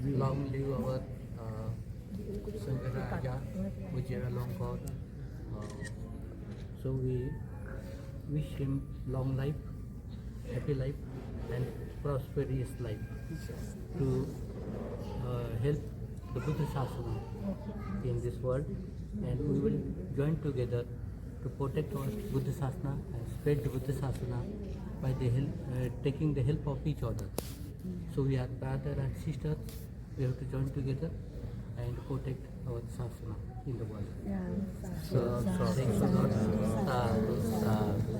Long live our Sangaraja, Ujjara Longkot. So we wish him long life, happy life, and prosperous life to help the Buddha Shasana in this world, and we will join together to protect our Buddha Shasana and spread the Buddha Shasana by the taking the help of each other. So we are brother and sisters. We have to join together and protect our Shasana in the world. Thanks a lot. Sadhu.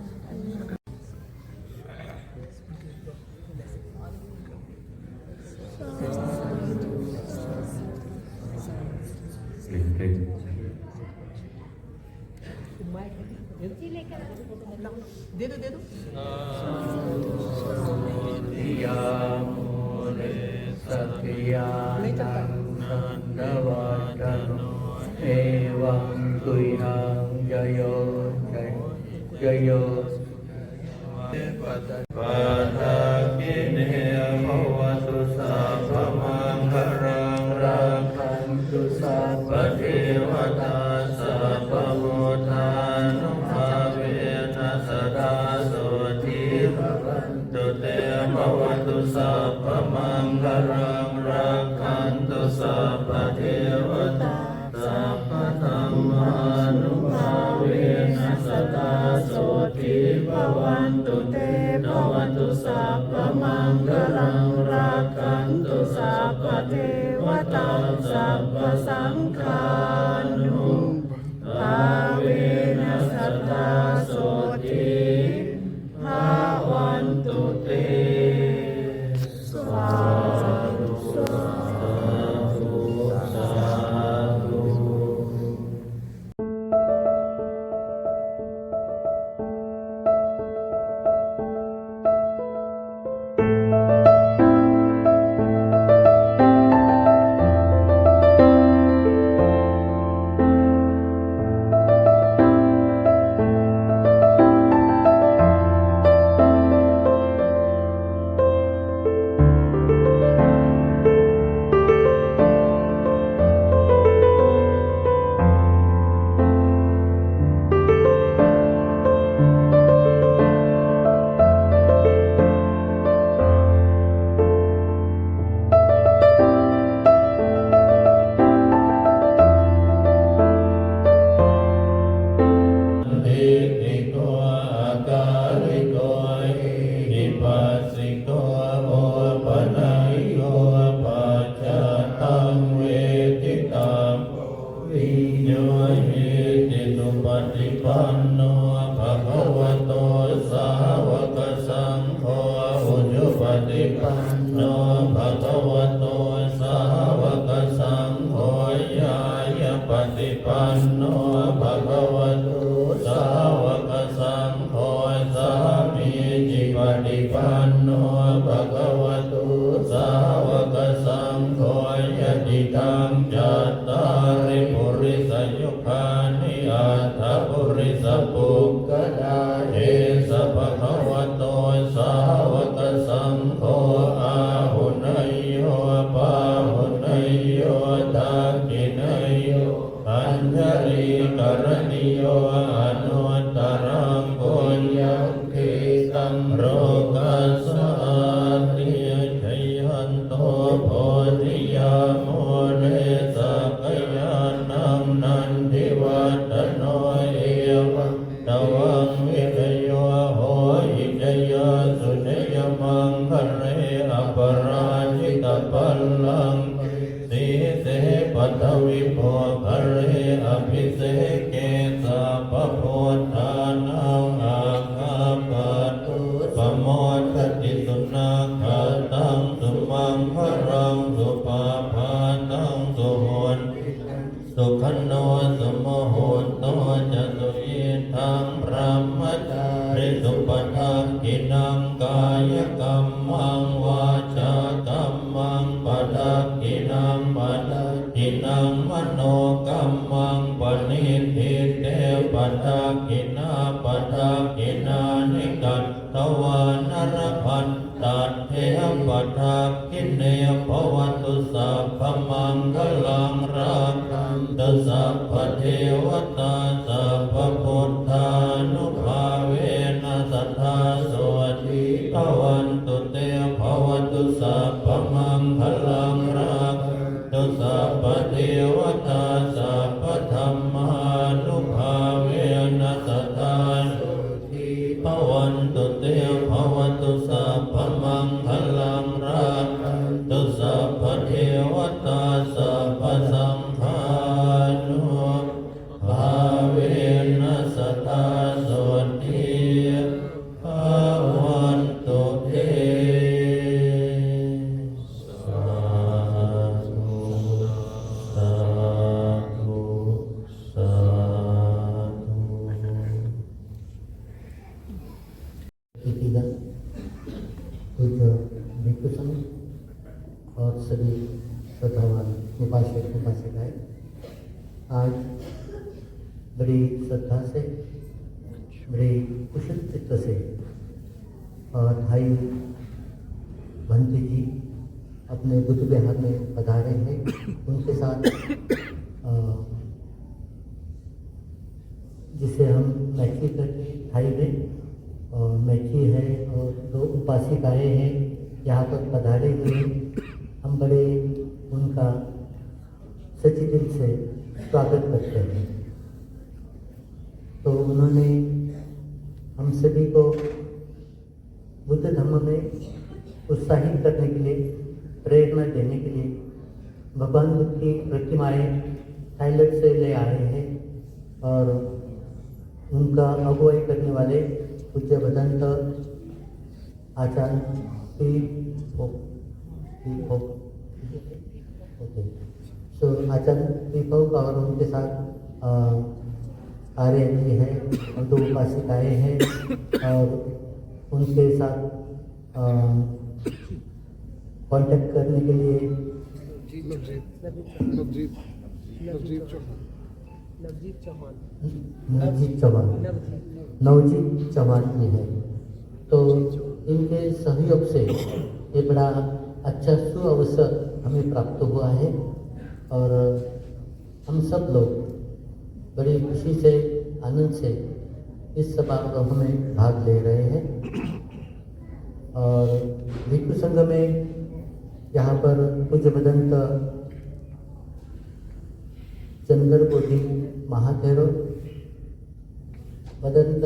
दे दो Satyanandavadano evam tuyam jayo Padakine bhavatu sabhamangarang rakhantu sabhadevata sabhamutanubhavena sada soti bhavantu te bhavatu sabhamangarang rakhantu sabhadevata sabhamutanubhavena sada soti bhavantu te bhavantu sabhamangalang rakhantu sabhadevata sabhasanghanum bhavena sada soti bhavantu te. Sadhu, sadhu, sadhu. วานรพันตัดเทปัฏฐาคินเนภวตุสัพพมังคลังรักขันตุสัพพเทวตาสัพพพุทธานุภาเวนะสัทธาสวัสดิภวันตุเตภวตุสัพพมังคลังรักขันตุสัพพเทวตาสัพพธัมมานุภาเวนะสัทธาภวันตุเตภวตุสัพพมังคลังรักขันตุสัพพเทวตาสัพพสังฆานุภาเวนะสัทธาสวัสดิภวันตุเตสาธุสาธุสาธุइतिगत पूज्य भिक्षु संघ और सभी श्रद्धावान उपासक उपासिकाएं आज बड़ी श्रद्धा से बड़ी कुशल चित्त से और भाई भंती जी अपने बुद्ध विहार में पधारे हैं। उनके साथ जिसे हम मैची करके भाई में और मैची है और दो उपासिकाएँ हैं यहाँ पर पधारे हुए। हम बड़े उनका सच्चे दिल से स्वागत करते हैं। तो उन्होंने हम सभी को बुद्ध धर्म में उत्साहित करने के लिए, प्रेरणा देने के लिए भगवान बुद्ध की प्रतिमाएँ थाईलैंड से ले आए हैं और उनका अगुवाई करने वाले पूज्य भदंत आचार्य आचार्य दीपक और उनके साथ आर्य जी हैं और दो उपासिकाएँ हैं और उनके साथ कांटेक्ट करने के लिए नवजीत चौहान जी है। तो इनके सहयोग से ये बड़ा अच्छा सुअवसर हमें प्राप्त हुआ है और हम सब लोग बड़ी खुशी से, आनंद से इस समारोह में भाग ले रहे हैं। और भिक्षु संघ में यहाँ पर पूज्य भदंत चंद्रबोधि महाथेरो, भदंत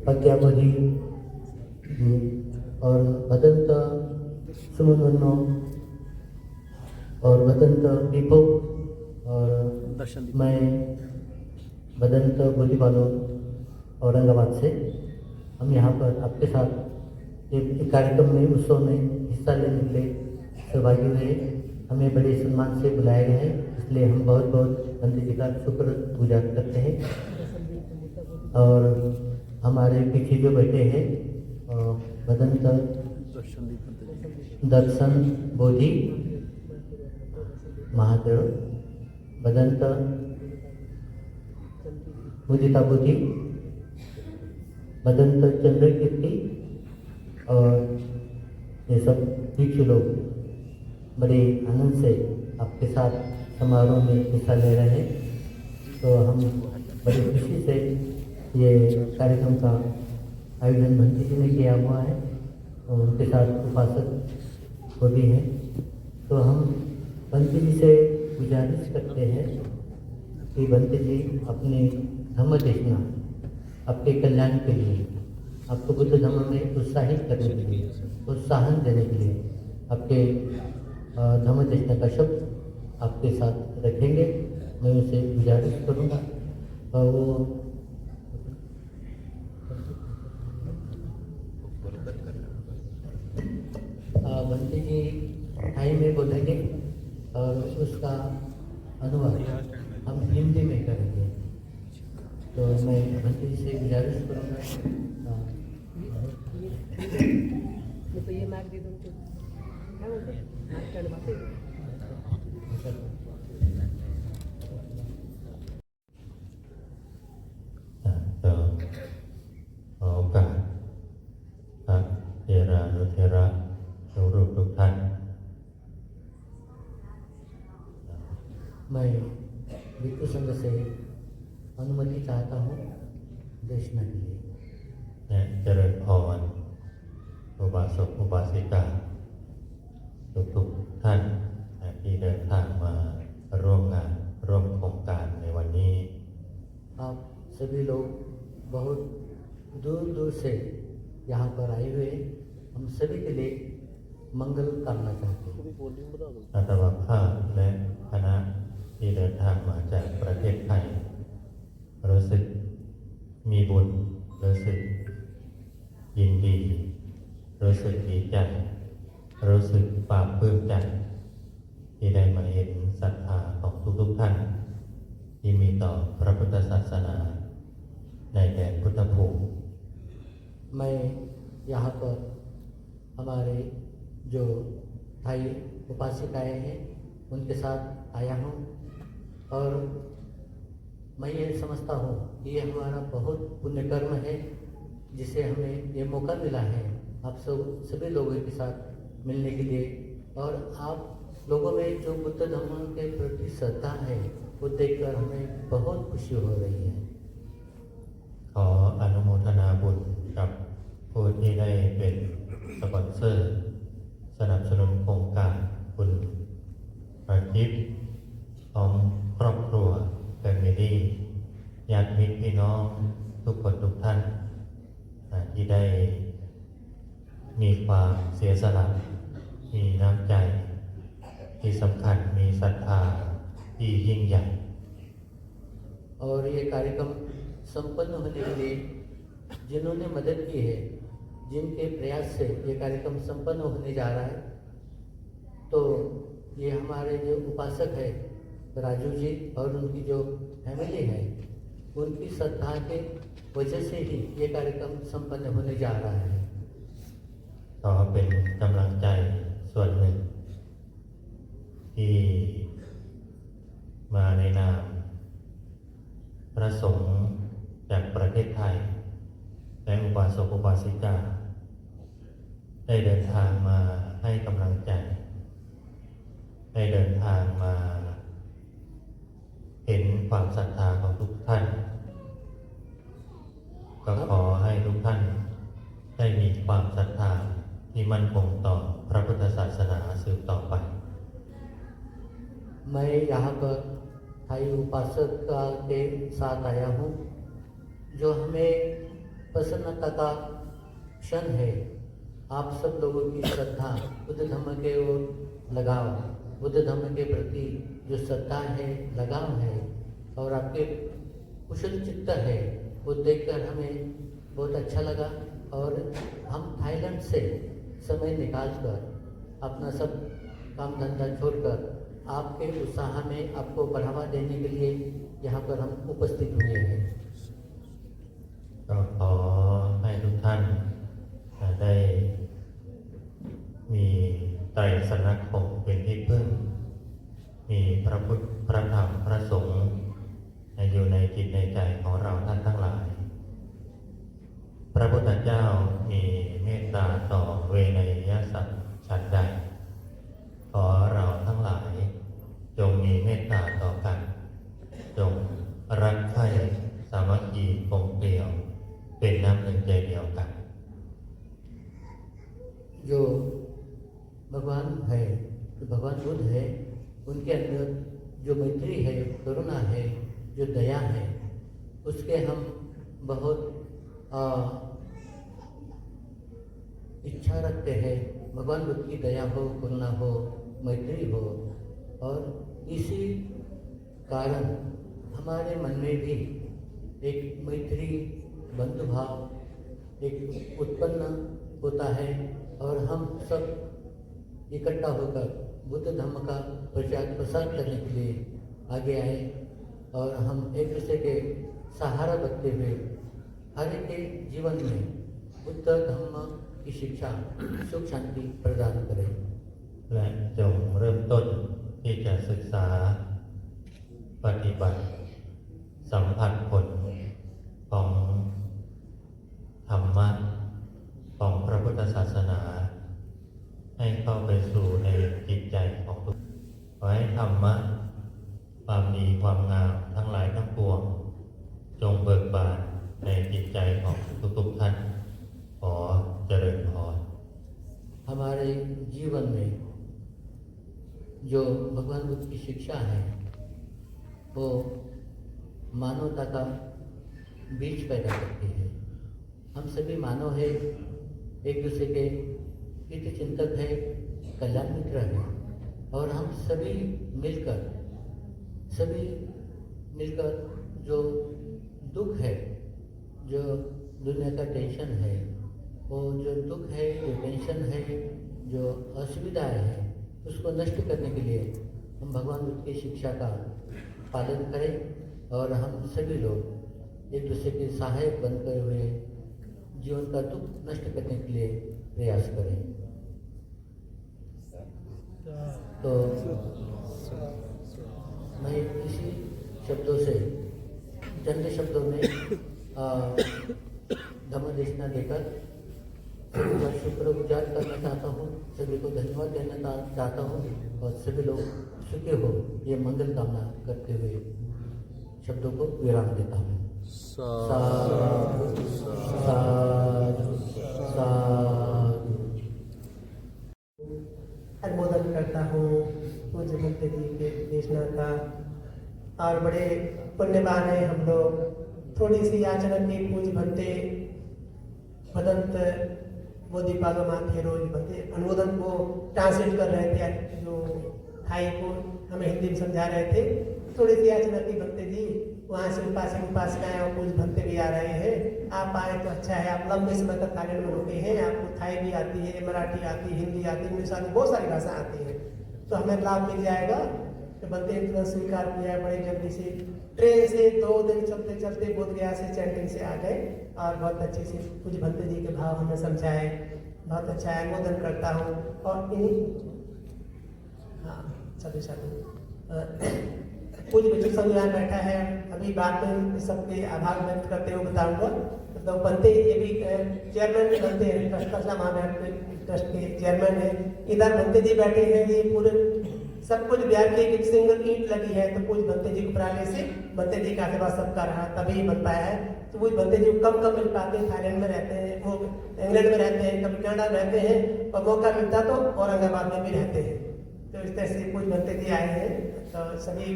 प्रज्ञाबोधि और भदंत सुमनो और भदंत दीपक और मैं भदंत बोलीवालो औरंगाबाद से हम यहाँ पर आपके साथ एक कार्यक्रम में, उत्सव में हिस्सा लेने के लिए सहभागी हुए। हमें बड़े सम्मान से बुलाया गया है, इसलिए हम बहुत बहुत पंडित जी का शुक्र गुजार करते हैं। और हमारे पीछे जो बैठे हैं भदंत दर्शन बोधि महादेव, भदंत मुदिता बोधि, भदंत चंद्र कीर्ति और ये सब भिक्षु लोग बड़े आनंद से आपके साथ समारोह में हिस्सा ले रहे हैं। तो हम बड़ी खुशी से ये कार्यक्रम का आयोजन भंती जी ने किया हुआ है और उनके साथ उपासक वो भी हैं। तो हम भंती जी से गुजारिश करते हैं कि भंती जी अपने धर्म देशना, आपके कल्याण के लिए, आपको बुद्ध धर्म में उत्साहित करने के लिए, प्रोत्साहन देने के लिए आपके धर्म देशना का शब्द आपके साथ रखेंगे। मैं उसे गुजारिश करूँगा और वो भंती जी थाई में बोलेंगे और उसका अनुवाद हम हिंदी में करेंगे। तो मैं भंती जी से गुजारिश करूँगा। तो ये मार्क दे दो क्या बोलते हैं मार्क करवाते मैं विष्णु संघ से अनुमति चाहता हूँ देशना के लिए และเจริญพรอุบาสกอุบาสิกาทุกๆท่านที่เดินทางมาร่วมงานร่วมโครงการในวันนี้ आप सभी लोग बहुत दूर दूर से यहाँ पर आए हुए हैं। हम सभी के लिए मंगल करना चाहते हैं อาตมาภาพและคณะที่เดินทางมาจากประเทศไทยรู้สึกมีบุญรู้สึกยินดีรู้สึกดีใจรู้สึกปลาบปลื้มใจที่ได้มาเห็นศรัทธาของทุกๆท่านที่มีต่อพระพุทธศาสนาในแดนพุทธภูมิ मैं यहाँ पर हमारे जो थाई उपासिकाएँ हैं उनके साथ आया हूँ और मैं ये समझता हूँ कि ये हमारा बहुत पुण्य कर्म है जिसे हमें ये मौका मिला है आप सब सभी लोगों के साथ मिलने के लिए और आप लोगों में जो बुद्ध धर्म के प्रति श्रद्धा है वो देखकर हमें बहुत खुशी हो रही है ขออนุโมทนาบุญกับผู้ที่ได้เป็นสปอนเซอร์สนับสนุนโครงการคุณประทิปของครอบครัวแฟมิลี่ญาติมิตรพี่น้องทุกคนทุกท่านที่ได้มีความเสียสละมีน้ำใจที่สำคัญมีศรัทธาที่ยิ่งใหญ่ और ये कार्यक्रम संपन्न होने के लिए जिन्होंने मदद की है जिनके प्रयास से ये कार्यक्रम संपन्न होने जा रहा है तो ये हमारे जो उपासक है राजू जी और उनकी जो फैमिली है उनकी श्रद्धा के वजह से ही ये कार्यक्रम संपन्न होने जा रहा है ขอเป็นกำลังใจส่วนหนึ่งที่มาในนามพระสงฆ์จากประเทศไทยและอุบาสกอุบาสิกาได้เดินทางมาให้กำลังใจได้เดินทางมาเห็นความศรัทธาของทุกท่านก็ขอให้ทุกท่านได้มีความศรัทธาที่มั่นคงต่อพระพุทธศาสนาสืบต่อไป मैं यहाँ पर थाई उपासक के साथ आया हूँ जो हमें प्रसन्नता का क्षण है आप सब लोगों की श्रद्धा बुद्ध धर्म के ओर लगाव बुद्ध धर्म के प्रति जो श्रद्धा है लगाव है और आपके कुशल चित्त है वो देखकर हमें बहुत अच्छा लगा और हम थाईलैंड से समय निकालकर अपना सब काम धंधा छोड़कर आपके उत्साह में आपको बढ़ावा देने के लिए यहाँ पर हम उपस्थित हुए हैं ก็ขอให้ทุกท่านได้มีไตรสรณคมเป็นที่พึ่งมีพระพุทธพระธรรมพระสงฆ์อยู่ในจิตในใจของเราท่านทั้งหลาย พระพุทธเจ้ามีเมตตาต่อเวไนยสัตว์ฉันใดขอเราทั้งหลายจงมีเมตตาต่อกันจงรักใคร่สามัคคีกลมเกลียวเป็นน้ำหนึ่งใจเดียวกัน जो भगवान है जो भगवान बुद्ध है उनके अंदर जो मैत्री है करुणा है जो दया है उसके हम बहुत इच्छा रखते हैं भगवान बुद्ध की दया हो करुणा हो मैत्री हो और इसी कारण हमारे मन में भी एक मैत्री बंधुभाव एक उत्पन्न होता है और हम सब इकट्ठा होकर बुद्ध धर्म का प्रचार प्रसार करने के लिए आगे आए और हम एक दूसरे के सहारा बनते हुए हर एक के जीवन में बुद्ध धर्म की शिक्षा सुख शांति प्रदान करें และจงเริ่มต้นที่จะศึกษาปฏิบัติสัมผัสผลของธรรมะของพระพุทธศาสนาให้เข้าไปสู่ในจิตใจของทุกขอให้ธรรมะป ดีความงามทั้งหลายทั้งปวงจงเบิกบานในจิตใจของทุกๆท่านขอเจริญพร हमारे जीवन में जो भगवान बुद्ध की शिक्षा है वो मानवता का बीज पैदा करती है। हम सभी मानव है, एक दूसरे के हित चिंतक है, कल्याण मित्र है और हम सभी मिलकर जो दुख है, जो दुनिया का टेंशन है, वो जो दुख है, जो टेंशन है, जो असुविधाएं है, उसको नष्ट करने के लिए हम भगवान बुद्ध की शिक्षा का पालन करें और हम सभी लोग एक दूसरे के सहायक बनकर हुए जीवन का दुख नष्ट करने के लिए प्रयास करें। तो मैं इसी शब्दों से चंद शब्दों में धम्म देशना देकर सभी का शुक्रगुजार करना चाहता हूँ, सभी को धन्यवाद देना चाहता हूँ और सभी लोग सुखी हो ये मंगल कामना करते हुए शब्दों को विराम देता हूँ। साधु साधु साधु। अनुमोदन करता हूँ पूज्य मुक्त जी के देशना का। और बड़े पुण्यवान है हम लोग। थोड़ी सी याचना की पूज्य भक्ति भदंत बोधिपालो माथेरो भक्ति अनुमोदन को ट्रांसलेट कर रहे थे, जो थाई को हमें हिंदी में समझा रहे थे। थोड़ी सी याचना की भक्ति जी, वहाँ से उपासक उपासिकाएं और पूज्य भक्ति भी आ रहे हैं। आप आए तो अच्छा है। आप लंबे समय तक थाईलैंड में रुके हैं, आपको थाई भी आती है, मराठी आती है, हिंदी आती है, इंग्लिश आती है, बहुत सारी भाषा आती है, तो हमें लाभ मिल जाएगा। तो बनते तुरंत स्वीकार किया है बड़े जल्दी से। ट्रेन से 2 दिन चलते चलते बोध गया से चैंटिंग से आ गए और बहुत अच्छे से पूज्य भक्ति जी के भाव हमें समझाए। बहुत अच्छा है, अनुमोदन करता हूँ। और हाँ साधु साधु। पूज्य बच्चों संग यहाँ बैठा है, अभी बाद में सबके आभार व्यक्त करते हुए बताऊंगा। तो बनते ये भी चेयरमैन बनते हैं कसला महाविहार ट्रस्ट के चेयरमैन है। इधर बनते जी बैठे हैं, ये पूरे सब कुछ बिहार की एक सिंगल ईंट लगी है, तो पूज्य बनते जी उपराले से बनते जी का आशीर्वाद सबका रहा तभी बन पाया है। तो पूज्य बनते जी कम मिल पाते हैं, थाईलैंड में रहते हैं, वो इंग्लैंड में रहते हैं, कभी कनाडा में रहते हैं, और मौका मिलता तो औरंगाबाद में भी रहते हैं। तो इस तरह से पूज्य बनते जी आए हैं। तो सभी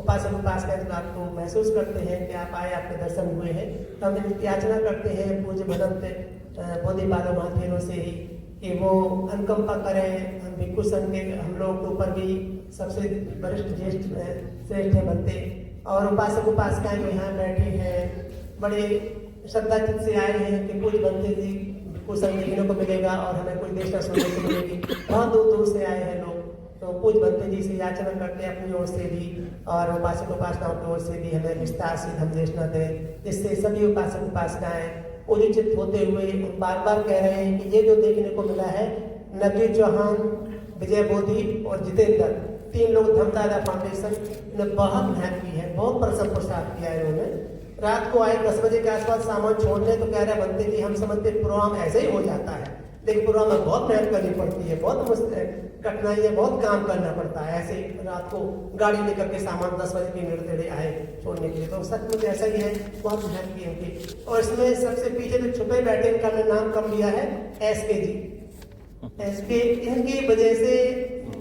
उपासक उपासिका इस बात को महसूस करते हैं कि आप आए, आपके दर्शन हुए हैं। तो हम याचना करते हैं पूज्य भदंत बोधिपालो महाथेरो से ही कि वो अनुकंपा करें। हम भिक्षु संघ के हम लोग के ऊपर भी सबसे वरिष्ठ ज्येष्ठ श्रेष्ठ है बनते, और उपासक उपासिकाएं जो यहाँ बैठे हैं बड़े श्रद्धा चित्त से आए हैं कि पूज्य बनते जी भिक्षु संघ देखने को मिलेगा और हमें कोई देशना सुनने को मिलेगी। बहुत दूर दूर से आए हैं लोग। तो पूज्य बनते जी से याचना करते हैं अपनी ओर से भी और उपासक उपासनाओं की ओर से भी हमें विस्तार से धम्म देशना दें, जिससे सभी उपासक उपासिकाएं उचित होते हुए बार बार कह रहे हैं कि ये जो देखने को मिला है, नवजीत चौहान, विजय बोधी और जितेंद्र, 3 लोग धम्मदाता फाउंडेशन ने बहुत मेहनत की है, बहुत परिश्रम पुरुषार्थ किया है इन्होंने। रात को आए 10 बजे के आसपास सामान छोड़ने, तो कह रहे बनते जी हम समझते प्रोग्राम ऐसे ही हो जाता है, लेकिन प्रोग्राम में बहुत मेहनत करनी पड़ती है, बहुत कठिनाई है, बहुत काम करना पड़ता है। ऐसे रात को गाड़ी लेकर के सामान 10 बजे के निर्देश आए छोड़ने के लिए, तो सचमुच ऐसा ही है, बहुत मेहनत की उनकी। और इसमें सबसे पीछे जो छुपे बैठे, इनका मैंने नाम कम लिया है, SK जी। SK इनकी वजह से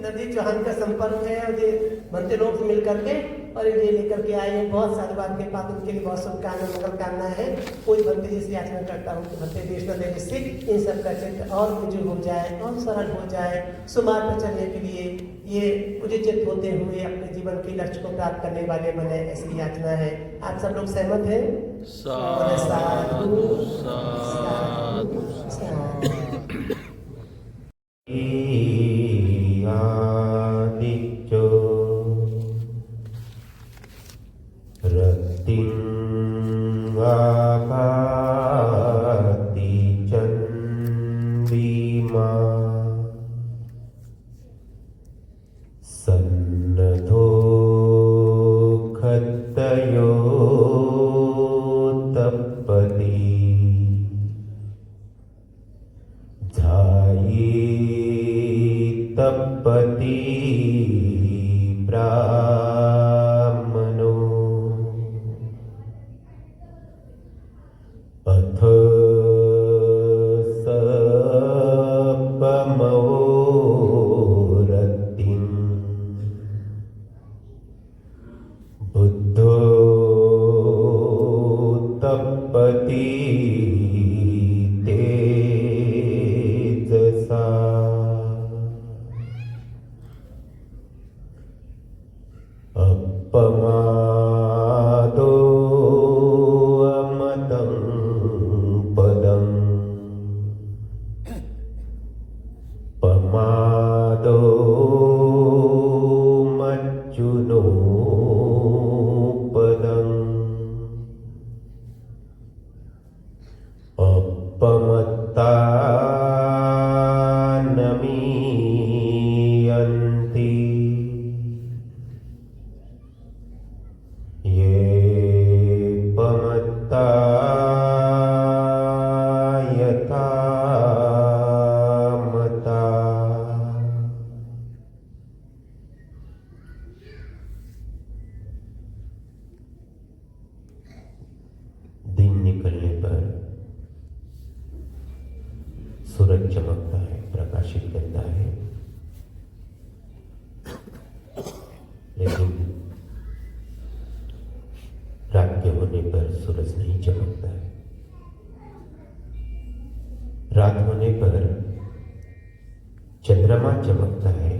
नवजीत चौहान का संपर्क है और ये बनते लोग से मिल करके और ये लेकर के आए हैं। बहुत सारी बात के बाद उनके लिए बहुत शुभकामना मंगल कामना है। कोई बनते जी से याचना करता हूँ कि बनते देश न देने से इन सब का चित्त और रुजु हो जाए और सरल हो जाए, सुमार्ग पर चलने के लिए ये उचित होते हुए अपने जीवन के लक्ष्य को प्राप्त करने वाले बने, ऐसी याचना है। आप सब लोग सहमत हैं? साधु साधु साधु। आदित्यो रतिं वाभाति चन्द्रिमा सन्नधो खत्तयो तप्पति बुद्धो तपति तेजसा अपमादो अमतं पदम् पमादो मज्जुनो पदम् अपमत्ता नमीयन्ति ये पमत्ता यथा मता दिन निकलने पर सूरज चमकता है, प्रकाशित करता है, लेकिन रात के होने पर सूरज नहीं चमकता है। रात होने पर चंद्रमा चमकता है,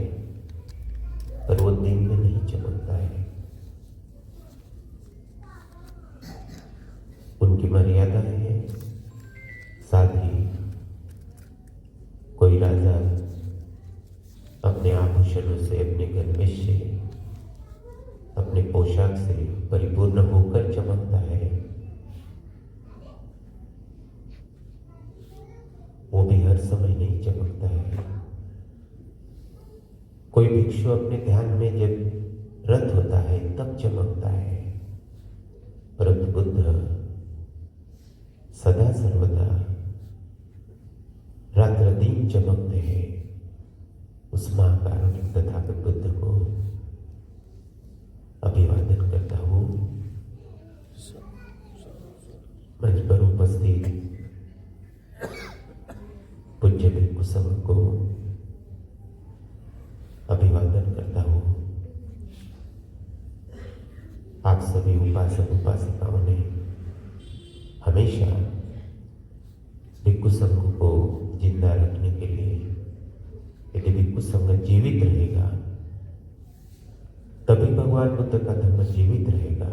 पर वो दिन में नहीं चमकता है। उनकी मर्यादाएं हैं। साथ ही कोई राजा अपने आभूषणों से, अपने गणवेश से, अपने पोशाक से परिपूर्ण होकर चमकता है। वो भी हर समय नहीं चमकता है। कोई भिक्षु अपने ध्यान में जब रत होता है तब चमकता है, परंतु बुद्ध सदा सर्वदा रात्र दिन चमकते हैं। उस महाकारुणिक तथागत बुद्ध को अभिवादन करता हूँ। मंच पर उपस्थित पूज्य भिक्षु संघ को अभिवादन करता हूँ। आप सभी उपासक उपासिकाओं ने हमेशा भिक्षु संघ को जिंदा रखने के लिए, यदि भिक्षु संघ जीवित रहेगा तभी भगवान बुद्ध का धर्म जीवित रहेगा।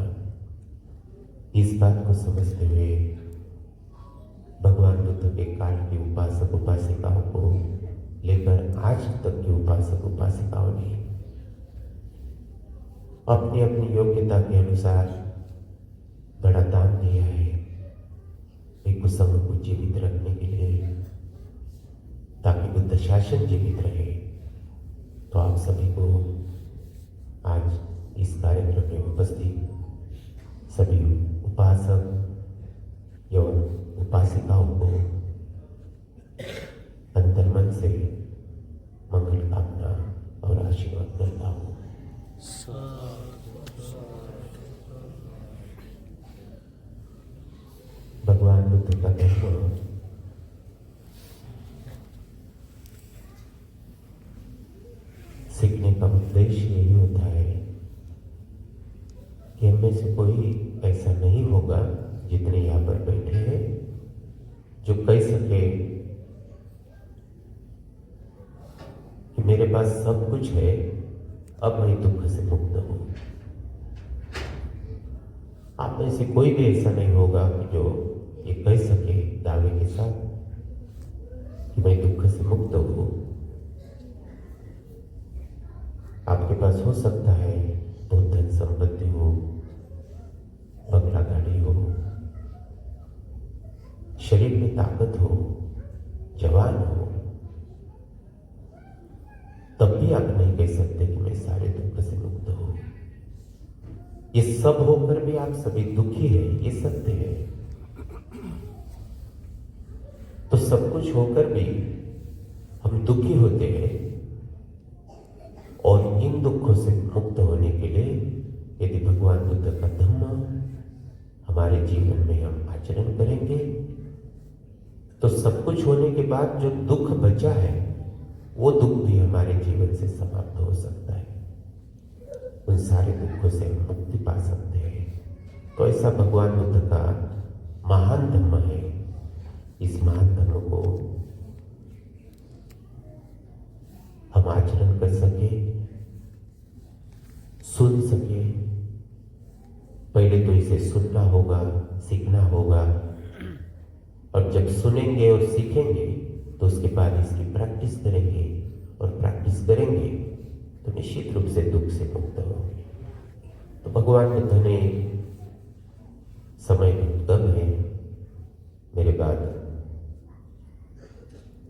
इस बात को समझते हुए भगवान बुद्ध के काल की उपासक उपासिकाओं को लेकर आज तक की उपासक उपासिकाओं ने अपनी अपनी योग्यता के अनुसार बड़ा दान दिया है भिक्षु संघ को जीवित रखने के लिए, ताकि बुद्ध शासन जीवित रहे। तो आप सभी को आज इस कार्यक्रम में उपस्थित सभी उपासक एवं उपासिकाओं को अंतर्मन से मंगल कामना और आशीर्वाद करता हूँ। भगवान बुद्ध का धर्म सीखने का उद्देश्य यही होता है कि हमें से कोई ऐसा नहीं होगा जितने यहाँ पर बैठे हैं जो कह सके कि मेरे पास सब कुछ है, अब मैं दुख से मुक्त हूँ। आप में से कोई भी ऐसा नहीं होगा कि जो ये कह सके दावे के साथ कि मैं दुख से मुक्त हूँ। आपके पास हो सकता है बहुत धन संपत्ति हो, बंगला गाड़ी हो, शरीर में ताकत हो, जवान हो, तब भी आप नहीं कह सकते कि मैं सारे दुख से मुक्त हूँ। ये सब होकर भी आप सभी दुखी हैं, ये सत्य है। तो सब कुछ होकर भी हम दुखी होते हैं, और इन दुखों से मुक्त होने के लिए यदि भगवान बुद्ध का धम्म हमारे जीवन में हम आचरण करेंगे तो सब कुछ होने के बाद जो दुख बचा है वो दुख भी हमारे जीवन से समाप्त हो सकता है। उन सारे दुखों से हम मुक्ति पा सकते हैं। तो ऐसा भगवान बुद्ध का महान धर्म है। इस महान धर्म को हम आचरण कर सके, सुन सके। पहले तो इसे सुनना होगा, सीखना होगा, और जब सुनेंगे और सीखेंगे तो उसके बाद इसकी प्रैक्टिस करेंगे, और प्रैक्टिस करेंगे तो निश्चित रूप से दुख से मुक्त होंगे। तो भगवान बुद्ध ने समय बहुत कम है, मेरे बाद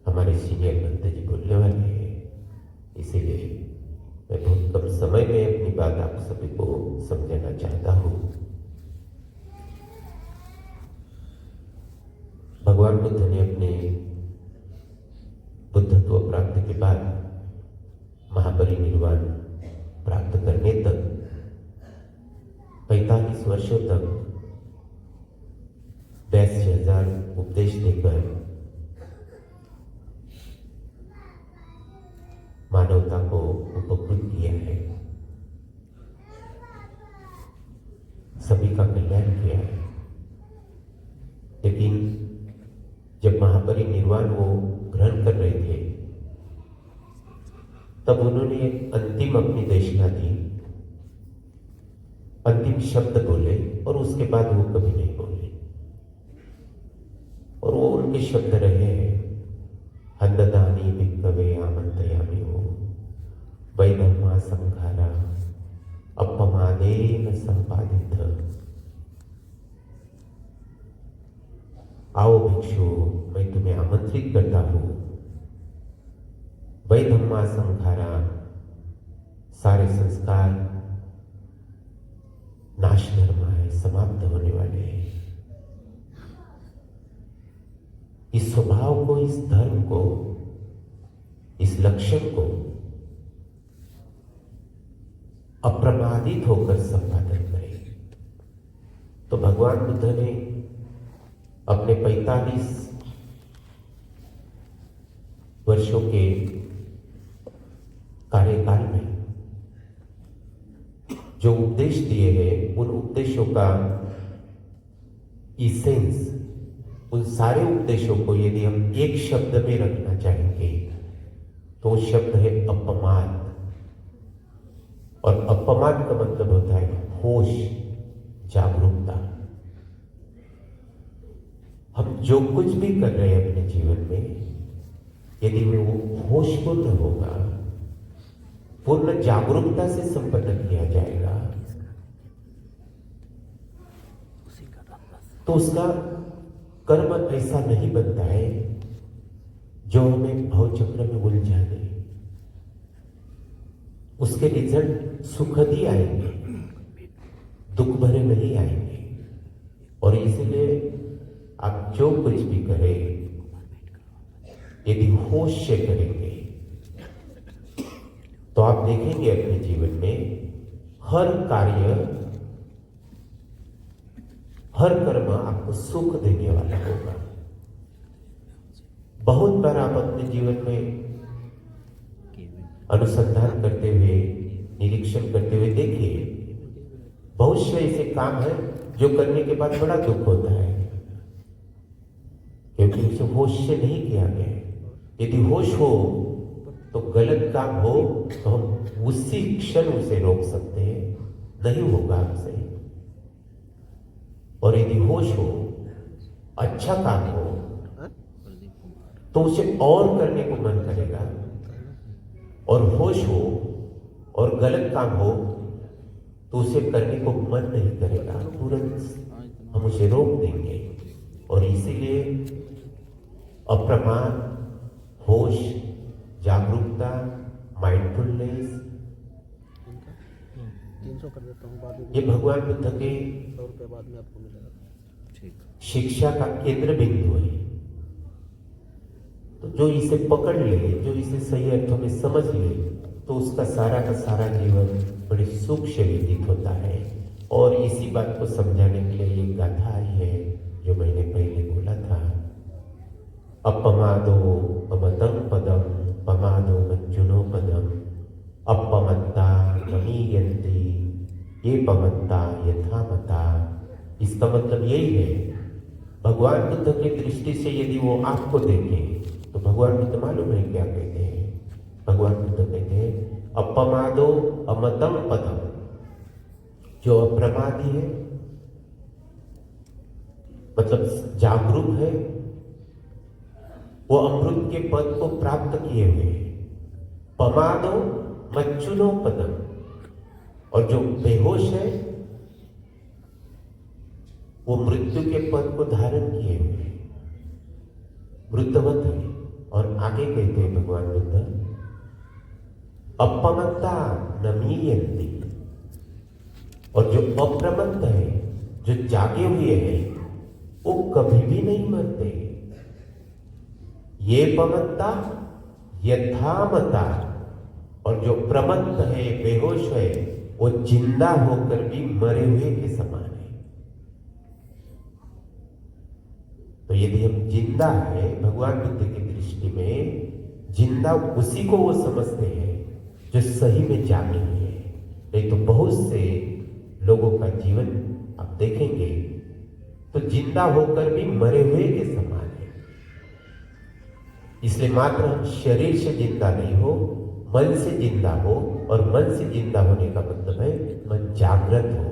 हमारे सीनियर भक्त जी बोलने वाले हैं, इसीलिए मैं बहुत कम समय में अपनी बात आप सभी को समझाना चाहता हूँ। भगवान बुद्ध ने अपने बुद्धत्व प्राप्त के बाद महापरिनिर्वाण प्राप्त करने तक 45 वर्षों तक 82,000 उपदेश देकर मानवता को उपकृत किया है, सभी का कल्याण किया है। लेकिन जब महापरिनिर्वाण वो ग्रहण कर रहे थे तब उन्होंने एक अंतिम अपनी देशना दी, अंतिम शब्द बोले, और उसके बाद वो कभी नहीं बोले। और वो उनके शब्द रहे हैं, हंददानी भिक्खवे आमंत्रयामि हो वै धम्मा संघारा अपमानेन संपादित। आओ भिक्षु, मैं तुम्हें आमंत्रित करता हूं, वै धम्मा संघारा, सारे संस्कार नाश धर्माए, समाप्त होने वाले हैं। इस स्वभाव को, इस धर्म को, इस लक्षण को अप्रमादित होकर संपादन करें। तो भगवान बुद्ध ने अपने 45 वर्षों के कार्यकाल में जो उपदेश दिए हैं, उन उपदेशों का इसेंस, उन सारे उपदेशों को यदि हम एक शब्द में रखना चाहेंगे तो शब्द है अपमान। और अपमान का मतलब होता है होश, जागरूकता। हम जो कुछ भी कर रहे हैं अपने जीवन में, यदि वो होशपूर्ण होगा, पूर्ण जागरूकता से संपन्न किया जाएगा, तो उसका कर्म ऐसा नहीं बनता है जो हमें भवचक्र में उलझा दे। उसके रिजल्ट सुखद ही आएंगे, दुख भरे नहीं आएंगे। और इसलिए आप जो कुछ भी करें, यदि होश से करेंगे तो आप देखेंगे अपने जीवन में हर कार्य, हर कर्म आपको सुख देने वाला होगा। बहुत बार आप अपने जीवन में अनुसंधान करते हुए, निरीक्षण करते हुए देखिए, बहुत से ऐसे काम है जो करने के बाद बड़ा दुख होता है, क्योंकि उसे होश से नहीं किया गया। यदि होश हो तो गलत काम हो तो हम उसी क्षण उसे रोक सकते हैं, नहीं होगा हमसे। और यदि होश हो, अच्छा काम हो, तो उसे और करने को मन करेगा। और होश हो और गलत काम हो तो उसे करने को मन नहीं करेगा, तुरंत हम उसे रोक देंगे। और इसीलिए अप्रमाण, होश, जागरूकता, माइंडफुलनेस, 300 कर देता हूँ बाद में, ये भगवान बुद्ध के 100 रुपये बाद में आपको मिलेगा। शिक्षा का केंद्र बिंदु है। तो जो इसे पकड़ ले, जो इसे सही अर्थों में समझ ले, तो उसका सारा का सारा जीवन बड़े सुख से व्यतीत होता है। और इसी बात को समझाने के लिए एक गाथा आई है जो मैंने पहले बोला था, अपमादो अमतं पदम पमादो मज्जुनो पदम अपमत्ता नमीयन्ति ये पमत्ता यथा मता इसका मतलब यही है, भगवान बुद्ध की दृष्टि से यदि वो आपको देखे तो भगवान बुद्ध मालूम है क्या कहते हैं? भगवान बुद्ध कहते हैं अपमादो अमतम पदम। जो अप्रमादी है मतलब जागरूक है, वो अमृत के पद को प्राप्त किए हुए हैं। पमादो मच्चुनो पदम। और जो बेहोश है वो मृत्यु के पद को धारण किए हुए हैं, मृतवत है। और आगे कहते हैं भगवान बुद्ध अपमत्ता नमीयन्ति। और जो अप्रमत्त है, जो जागे हुए हैं, वो कभी भी नहीं मरते। ये पमत्ता यथामता। और जो प्रमत्त है, बेहोश है, वो जिंदा होकर भी मरे हुए के समान है। तो यदि हम जिंदा है, भगवान बुद्ध की दृष्टि में जिंदा उसी को वो समझते हैं जो सही में जागे हुए हैं। नहीं तो बहुत से लोगों का जीवन आप देखेंगे तो जिंदा होकर भी मरे हुए के समान है। इसलिए मात्र हम शरीर से जिंदा नहीं हो, मन से जिंदा हो। और मन से जिंदा होने का मतलब है मन जागृत हो,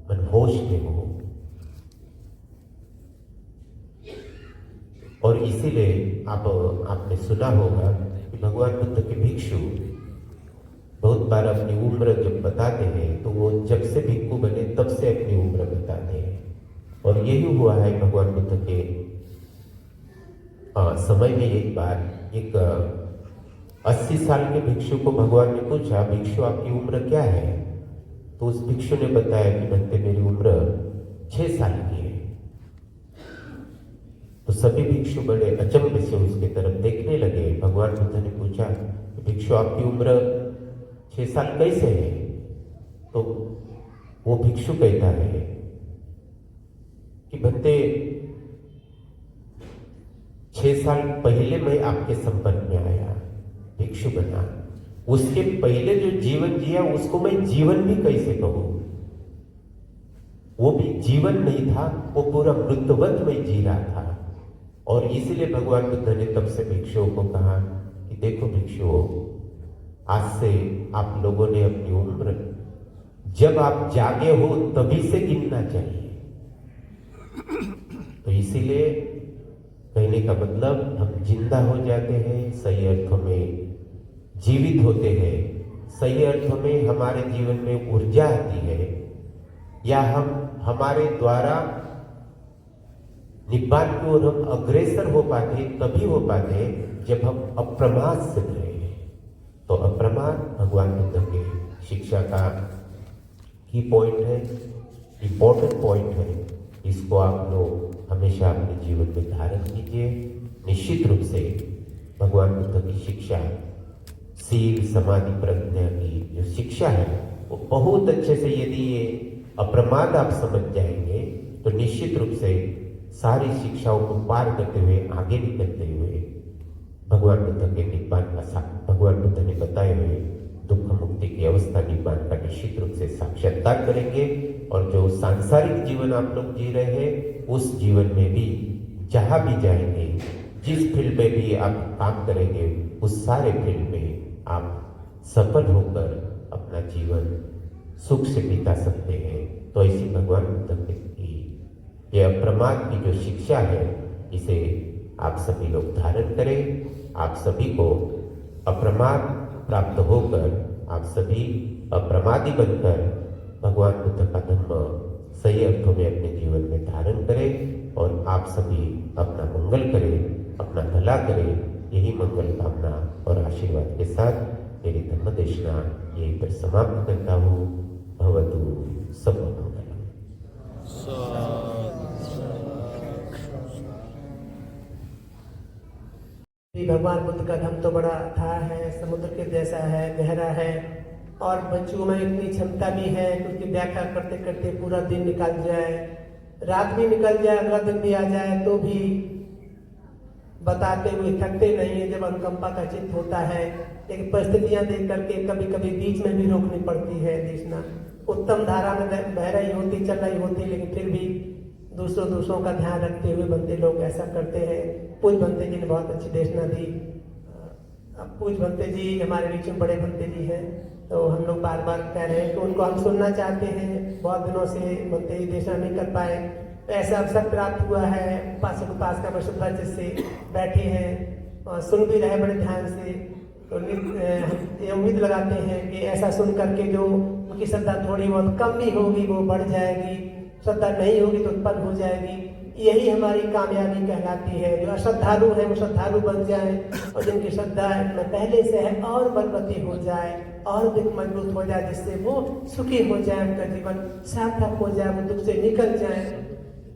मन होश में हो। और इसीलिए आपने सुना होगा कि भगवान बुद्ध के भिक्षु बहुत बार अपनी उम्र जब बताते हैं तो वो जब से भिक्षु बने तब से अपनी उम्र बताते हैं। और यही हुआ है भगवान बुद्ध के समय में। एक बार एक 80 साल के भिक्षु को भगवान ने पूछा, भिक्षु आपकी उम्र क्या है? तो उस भिक्षु ने बताया कि भक्ति मेरी उम्र 6 साल की है। तो सभी भिक्षु बड़े अचंभे से उसके तरफ देखने लगे। भगवान बुद्ध ने पूछा, भिक्षु आपकी उम्र 6 साल कैसे है? तो वो भिक्षु कहता है कि भक्ते 6 साल पहले मैं आपके संपर्क में आया, भिक्षु बना। उसके पहले जो जीवन जिया उसको मैं जीवन भी कैसे कहूं? वो भी जीवन नहीं था, वो पूरा मृतवत में जी रहा था। और इसीलिए भगवान बुद्ध ने तब से भिक्षुओं को कहा कि देखो भिक्षुओं, आज से आप लोगों ने अपनी उम्र जब आप जागे हो तभी से गिनना चाहिए। तो इसीलिए कहने का मतलब हम जिंदा हो जाते हैं, सही अर्थों में जीवित होते हैं, सही अर्थों में हमारे जीवन में ऊर्जा आती है, या हम हमारे द्वारा निब्बान की ओर हम अग्रसर हो पाते तभी हो पाते जब हम अप्रमाद से रहे। तो अप्रमाद भगवान बुद्ध के शिक्षा का की पॉइंट है, इम्पोर्टेंट पॉइंट है। इसको आप लोग हमेशा अपने जीवन में धारण कीजिए। निश्चित रूप से भगवान बुद्ध की शिक्षा, सील समाधि प्रज्ञा की जो शिक्षा है वो बहुत अच्छे से यदि ये अप्रमाद आप समझ जाएंगे तो निश्चित रूप से सारी शिक्षाओं को पार करते हुए, आगे निकलते हुए भगवान बुद्ध के निब्बान का भगवान बुद्ध ने बताए हुए दुख मुक्ति की अवस्था निब्बान का निश्चित रूप से साक्षात्कार करेंगे। और जो सांसारिक जीवन आप लोग जी रहे हैं उस जीवन में भी जहां भी जाएंगे, जिस फील्ड में भी आप काम करेंगे, उस सारे फील्ड में आप सफल होकर अपना जीवन सुख से बिता सकते हैं। तो ऐसी भगवान बुद्ध की यह अप्रमाद की जो शिक्षा है इसे आप सभी लोग धारण करें। आप सभी को अप्रमाद प्राप्त होकर आप सभी अप्रमादी बनकर भगवान बुद्ध का धर्म सही अर्थों में अपने जीवन में धारण करें। और आप सभी अपना मंगल करें, अपना भला करें। यही मंगल कामना और आशीर्वाद के साथ मेरी धर्म देशना यहीं पर समाप्त करता हूँ। भवतु सब मंगलम। भगवान बुद्ध का धम तो बड़ा था है, समुद्र के जैसा है, गहरा है। और बच्चों में इतनी क्षमता भी है क्योंकि व्याख्या करते करते पूरा दिन निकल जाए, रात भी निकल जाए, अगला दिन भी आ जाए तो भी बताते हुए थकते नहीं है। जब अनुकंपा का चित्त होता है, लेकिन परिस्थितियां देख करके कभी कभी बीच में भी रोकनी पड़ती है। देखना उत्तम धारा में बह रही होती, चल रही होती, लेकिन फिर भी दूसरों का ध्यान रखते हुए बनते लोग ऐसा करते हैं। पूज बनते जी ने बहुत अच्छी देशना दी। अब पूज बनते जी हमारे बीच में बड़े बनते जी हैं, तो हम लोग बार बार कह रहे हैं कि उनको हम सुनना चाहते हैं। बहुत दिनों से बनते जी देशना नहीं कर पाए, तो ऐसा अवसर प्राप्त हुआ है। पास का बशुद्धा जिससे बैठे हैं और सुन भी रहे बड़े ध्यान से, तो ये उम्मीद लगाते हैं कि ऐसा सुन करके जो उनकी श्रद्धा थोड़ी बहुत कम भी होगी वो बढ़ जाएगी, श्रद्धा नहीं होगी तो उत्पन्न हो जाएगी। यही हमारी कामयाबी कहलाती है। जो अश्रद्धालु है वो श्रद्धालु बन जाए और जिनकी श्रद्धा में पहले से है और बलवती हो जाए और अधिक मजबूत हो जाए, जिससे वो सुखी हो जाए, उनका जीवन सार्थक हो जाए, वो दुख से निकल जाए।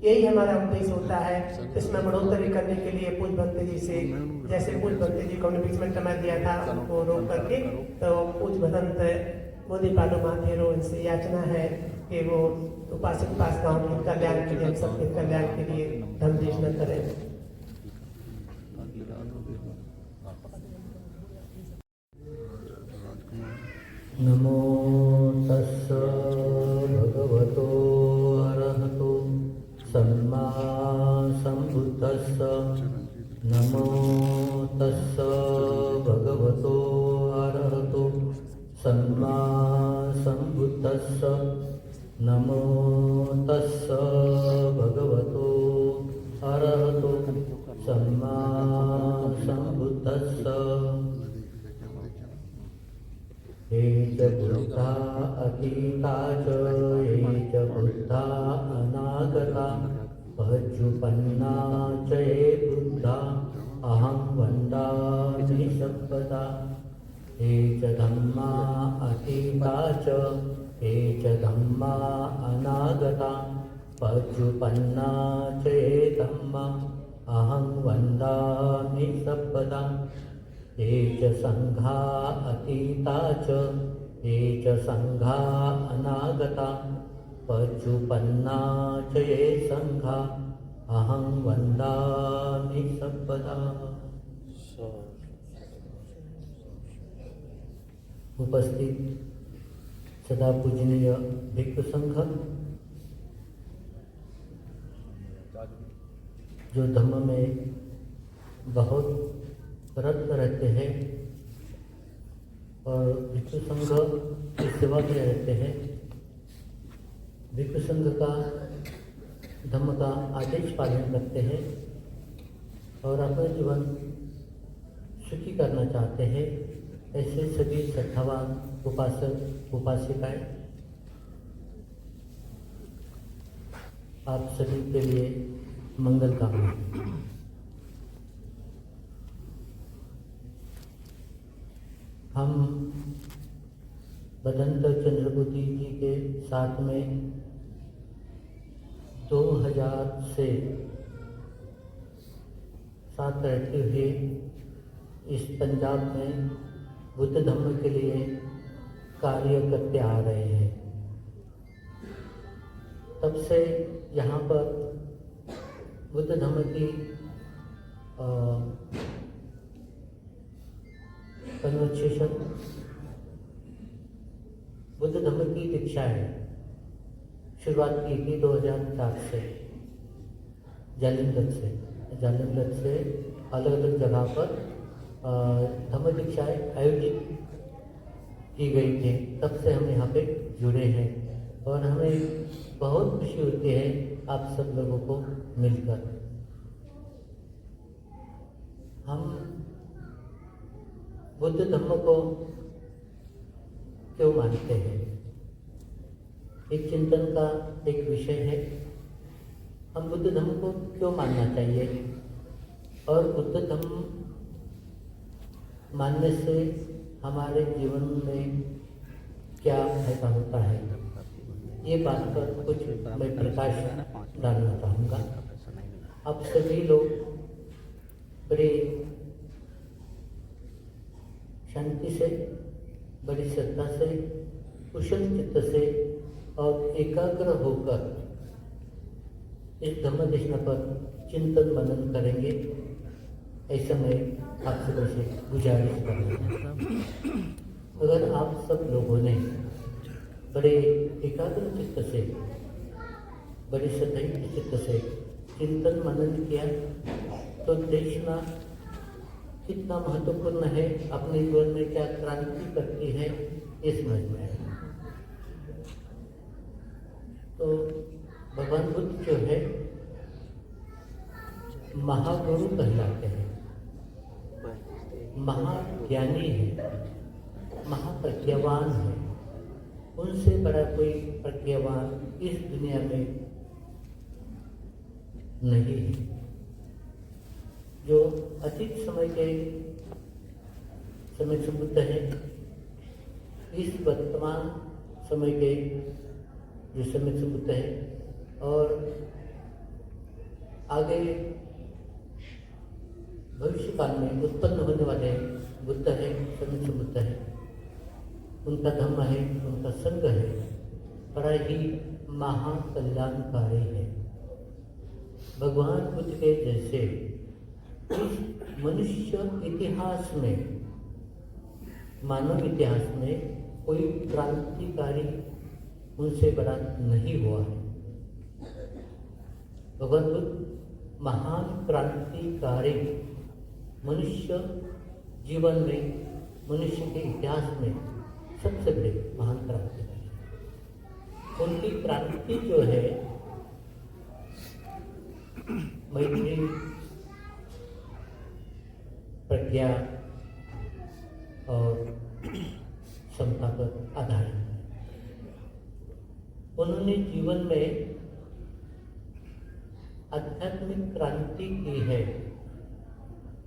यही हमारा उद्देश्य होता है। इसमें बढ़ोतरी करने के लिए पूज भक्ति जी से, जैसे पूज भक्ति जी को हमने बीच में समय दिया था उनको रोक करके, तो पूज भदंत मोदी पालू माथेरो इनसे याचना है कि वो उपासक उपासनाओं के कल्याण के लिए, हम सबके कल्याण के लिए धर्म देशना करें। नमो तस्स भगवतो अरहतो सम्मा सम्बुद्धस्स। नमो तस्स भगवतो अरहतो सम्मा सम्बुद्धस्स। नमो तस्स भगवतो अरहतो सम्मा सम्बुद्धस्स। ये च बुद्धा अतीता च ये च बुद्धा अनागता पज्जुपन्ना च ये बुद्धा अहं वन्दामि सर्वदा। ये च धम्मा अतीता च ये च धम्मा अनागता पज्जुपन्ना च ये धम्मा अहं वन्दामि सर्वदा। ये च संघा अतीता च ये च संघा अनागता पज्जुपन्ना च ये संघा अहं वन्दामि सर्वदा। उपस्थित सदा पूजनीय भिक्षु संघ, जो धम्म में बहुत रत रहते हैं और भिक्षु संघ की सेवा में रहते हैं, भिक्षु संघ का धम्म का आदेश पालन करते हैं और अपना जीवन सुखी करना चाहते हैं, ऐसे सभी श्रद्धावान उपासक उपासिकाएं आप सभी के लिए मंगल कामना। हम भदंत चंद्रबुद्धि जी के साथ में 2000 से साथ रहते हुए इस पंजाब में बुद्ध धम्म के लिए कार्य करते आ रहे हैं। तब से यहाँ पर बुद्ध धम्म की कन्वर्सेशन, बुद्ध धम्म की दीक्षाएं शुरुआत की थी 2004 से जालिमगढ़ से अलग अलग जगह पर धम्म दीक्षाएं आयोजित की गई थी। तब से हम यहाँ पे जुड़े हैं और हमें बहुत खुशी होती है आप सब लोगों को मिलकर। हम बुद्ध धम्म को क्यों मानते हैं, एक चिंतन का एक विषय है। हम बुद्ध धम्म को क्यों मानना चाहिए और बुद्ध धम्म मानने से हमारे जीवन में क्या फायदा होता है, ये बात पर कुछ मैं प्रकाश डालना चाहूँगा। अब सभी लोग बड़े शांति से, बड़ी श्रद्धा से, कुशल चित्त से और एकाग्र होकर इस धम्म देशना पर चिंतन मनन करेंगे, ऐसा मैं आप सभी से गुजारिश करना चाहता हूँ। अगर आप सब लोगों ने बड़े एकाग्र चित्त से बड़ी सतही चित्त से चिंतन मनन किया तो देखना कितना महत्वपूर्ण है, अपने जीवन में क्या क्रांति करती है ये समझ में आएगा। तो भगवान बुद्ध जो है महागुरु कहलाते हैं, महाज्ञानी है, महाप्रज्ञावान है। उनसे बड़ा कोई प्रज्ञावान इस दुनिया में नहीं है। जो अतीत समय से बुद्ध है, इस वर्तमान समय के जो समय से बुद्ध है और आगे भविष्य काल में उत्पन्न होने वाले बुद्ध है, समय से बुद्ध है, उनका धम्म है, उनका संग है, बड़ा ही महाकल्याणकारी है। भगवान बुद्ध के जैसे इस मनुष्य इतिहास में, मानव इतिहास में कोई क्रांतिकारी उनसे बड़ा नहीं हुआ है। भगवान बुद्ध महान क्रांतिकारी, मनुष्य जीवन में, मनुष्य के इतिहास में सबसे बड़े महान क्रांतिकारी। उनकी क्रांति जो है मैत्री, प्रज्ञा और क्षमता पर आधारित है। उन्होंने जीवन में आध्यात्मिक क्रांति की है,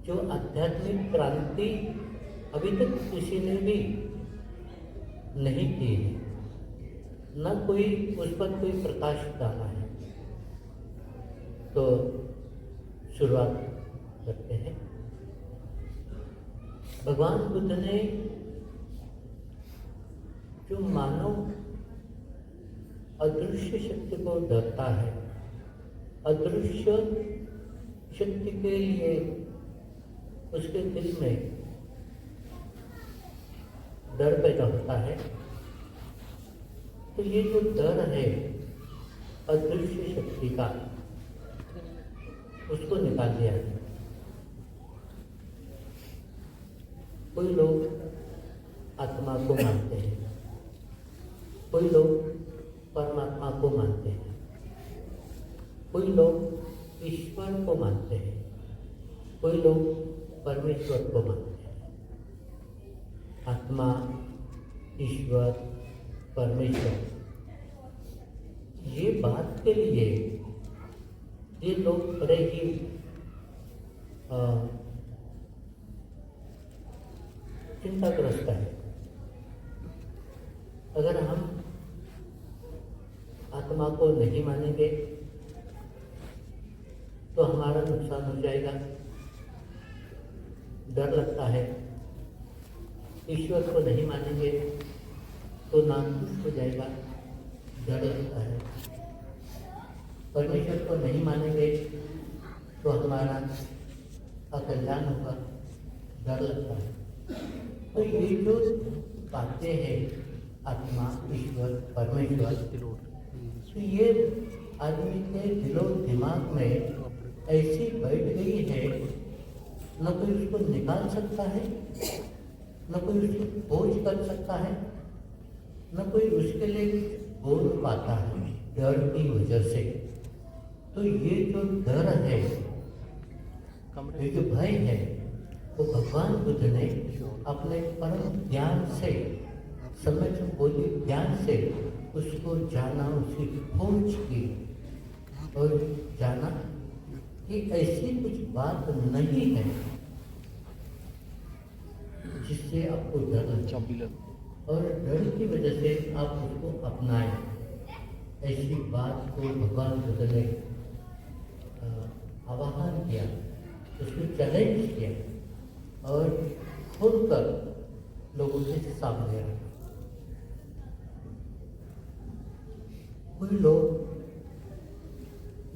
जो आध्यात्मिक क्रांति अभी तक किसी ने भी नहीं की है, न कोई उस पर कोई प्रकाश डाला है। तो शुरुआत करते हैं। भगवान बुद्ध ने जो मानव अदृश्य शक्ति को डरता है, अदृश्य शक्ति के लिए उसके दिल में डर पैदा होता है, तो ये जो डर है अदृश्य शक्ति का, उसको निकाल दिया है। कोई लोग आत्मा को मानते हैं, कोई लोग परमात्मा को मानते हैं, कोई लोग ईश्वर को मानते हैं, कोई लोग परमेश्वर को मानते हैं। आत्मा, ईश्वर, परमेश्वर, ये बात के लिए ये लोग बड़े ही चिंताग्रस्त है। अगर हम आत्मा को नहीं मानेंगे तो हमारा नुकसान हो जाएगा, डर लगता है। ईश्वर को नहीं मानेंगे तो नाम दुष्ट हो जाएगा, डर लगता है। परमेश्वर को नहीं मानेंगे तो हमारा अकल्याण होगा, डर लगता है। तो ये जो बातें हैं, आत्मा, ईश्वर, परमेश्वर, तो ये आदमी के दिलो दिमाग में ऐसी बैठ गई है, न कोई उसको निकाल सकता है, न कोई उसकी खोज कर सकता है, न कोई उसके लिए बोल पाता है डर की वजह से। तो ये जो डर है, ये जो भय है, वो भगवान बुद्ध ने अपने परम ज्ञान से, समझ बोली ज्ञान से उसको जाना, उसकी खोज की और जाना कि ऐसी कुछ बात नहीं है जिससे आपको डर लगे और डर की वजह से आप उसको अपनाएं। ऐसी बात को भगवान बुद्ध ने आह्वान किया, उसको चैलेंज किया और खुलकर लोगों के सामने रखा। कोई लोग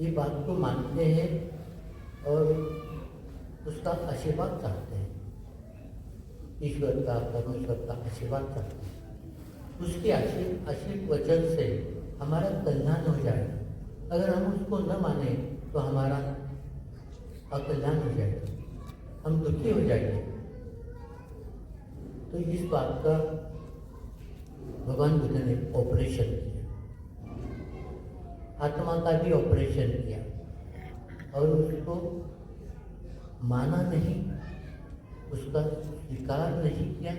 ये बात को मानते हैं और उसका आशीर्वाद चाहते हैं, ईश्वर का, परमेश्वर का आशीर्वाद चाहते हैं। उसके आशीर्वचन से हमारा कल्याण हो जाएगा, अगर हम उसको न माने तो हमारा अकल्याण हो जाएगा, हम दुखी हो जाएंगे। तो इस बात का भगवान बुद्ध ने ऑपरेशन किया, आत्मा का भी ऑपरेशन किया और उसको माना नहीं, उसका स्वीकार नहीं किया,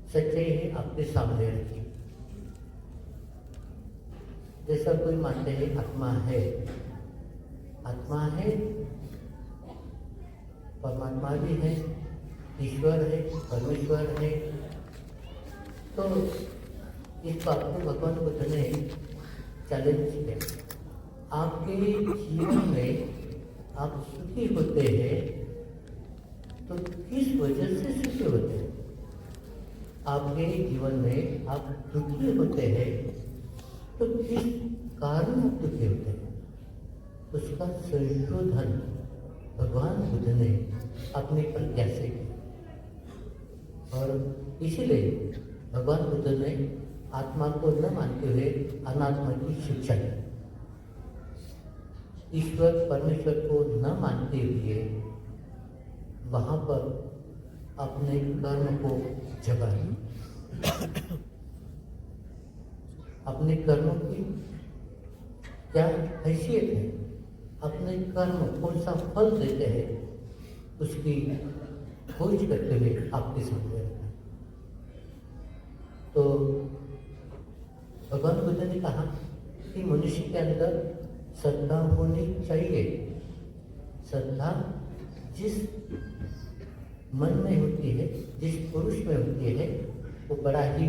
सच्चाई है आपके सामने रखी। जैसा कोई मानते हैं आत्मा है, आत्मा है, परमात्मा भी है, ईश्वर है, परमेश्वर है। तो इस बात को भगवान बुद्ध ने चैलेंज किया। आपके जीवन में आप सुखी होते हैं तो किस वजह से सुखी होते हैं? आपके जीवन में आप दुखी होते हैं तो किस कारण आप दुखी होते हैं? उसका संशोधन भगवान बुद्ध ने अपनी प्रज्ञा से किया और इसीलिए भगवान बुद्ध ने आत्मा को न मानते हुए अनात्मा की शिक्षा दी। ईश्वर परमेश्वर को न मानते हुए वहाँ पर अपने कर्म को जगा दी। अपने कर्मों की क्या हैसियत है, अपने कर्म कौन सा फल देते हैं, उसकी खोज करते हुए आपके सामने रखा। तो भगवान बुद्ध ने कहा कि मनुष्य के अंदर श्रद्धा होनी चाहिए। श्रद्धा जिस मन में होती है, जिस पुरुष में होती है, वो बड़ा ही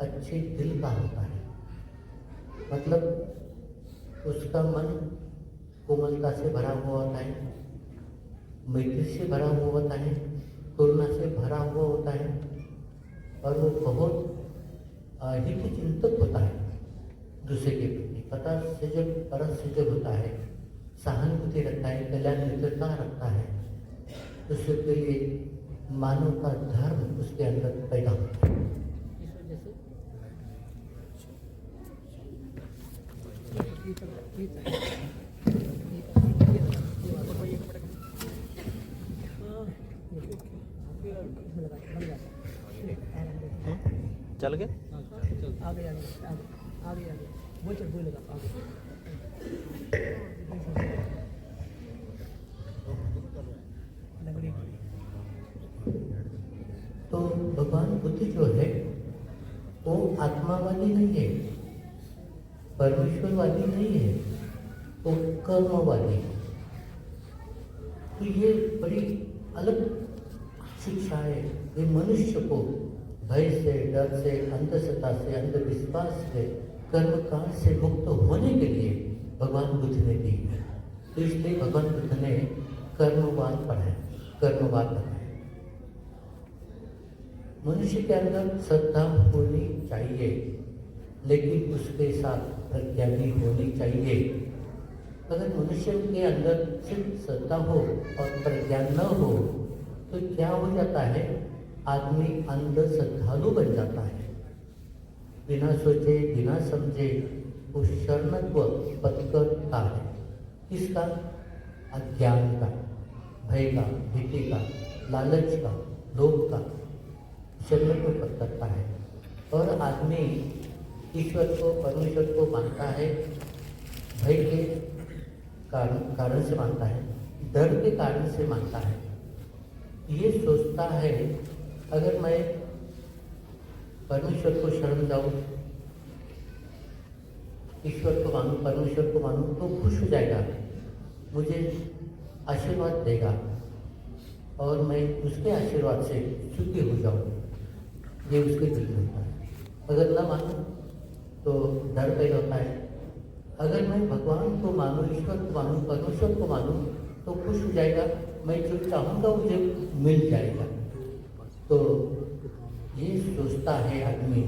अच्छे दिल का होता है। मतलब उसका मन कोमलता से भरा हुआ होता है, मैत्री से भरा हुआ होता है, करुणा से भरा हुआ होता है और वो बहुत हित चिंतक होता है दूसरे के प्रति, पता से जब परत से जब होता है, सहानुभूति रखता है, कल्याण मित्रता रखता है, दूसरे के लिए मानव का धर्म उसके अंदर पैदा होता है। चल गए? आगे आगे आगे आगे आगे वो चल बोलेगा आगे। तो भगवान बुद्ध जो है वो आत्मावादी नहीं है, परमेश्वरवादी नहीं है, वो कर्मवादी है। तो ये बड़ी अलग शिक्षा है। ये मनुष्य को भय से, डर से, अंधश्रद्धा से, अंधविश्वास से, कर्मकांड से मुक्त होने के लिए भगवान बुद्ध ने दी है। तो इसलिए भगवान बुद्ध ने कर्मवाद पढ़ाया, कर्मवाद बताया। मनुष्य के अंदर श्रद्धा होनी चाहिए, लेकिन उसके साथ प्रज्ञा भी होनी चाहिए। अगर मनुष्य के अंदर सिर्फ श्रद्धा हो और प्रज्ञा न हो तो क्या हो जाता है? आदमी अंध श्रद्धालु बन जाता है। बिना सोचे बिना समझे वो शरणत्व पथ करता है। किसका? अज्ञान का, भय का, भीति का, लालच का, लोभ का शरणत्व पथ करता है। और आदमी ईश्वर को, परमेश्वर को मानता है, भय के कारण से मानता है, डर के कारण से मानता है। ये सोचता है अगर मैं परमेश्वर को शरण जाऊं, ईश्वर को मानूं, परमेश्वर को मानूं तो खुश हो जाएगा, मुझे आशीर्वाद देगा और मैं उसके आशीर्वाद से सुखी हो जाऊं। ये उसके दिल में होता है। अगर ना मानूं तो डर पैदा होता है। अगर मैं भगवान को मानूं, ईश्वर को मानूं, परमेश्वर को मानूं तो खुश हो जाएगा, मैं जो चाहूँगा मुझे मिल जाएगा। तो ये सोचता है आदमी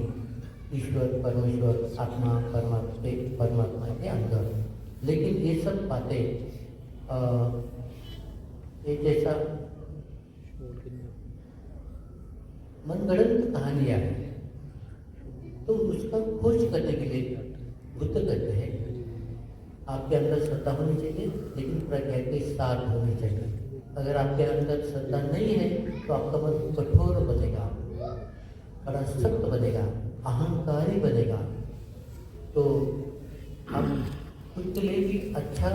ईश्वर, परमेश्वर, आत्मा, परमात्मा के अंदर। लेकिन ये सब बातें ये जैसा मनगढ़ंत कहानियाँ हैं। तो उसका खोज करने के लिए बुद्ध कहते हैं आपके अंदर श्रद्धा होनी चाहिए, लेकिन प्रज्ञा के साथ होनी चाहिए। अगर आपके अंदर श्रद्धा नहीं है तो आपका मन कठोर बनेगा, बड़ा सख्त बनेगा, अहंकारी बनेगा, तो आप खुद के लिए भी अच्छा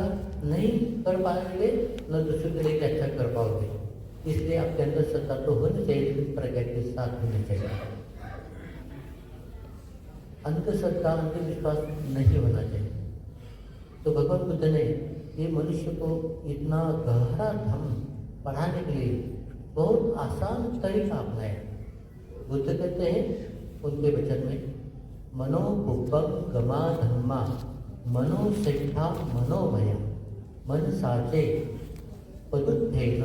नहीं कर पाएंगे, न दूसरे के लिए भी अच्छा कर पाओगे। इसलिए आपके अंदर श्रद्धा तो होनी चाहिए, लेकिन प्रज्ञा के साथ होनी चाहिए। अंधश्रद्धा, अंधविश्वास नहीं होना चाहिए। तो भगवान बुद्ध ने ये मनुष्य को इतना गहरा धर्म पढ़ाने के लिए बहुत आसान तरीका अपनाया। बुद्ध कहते हैं उनके वचन में, मनो बुद्धं गमा धम्मा मनो सेठा मनोमया मन साचे पदुत्थेन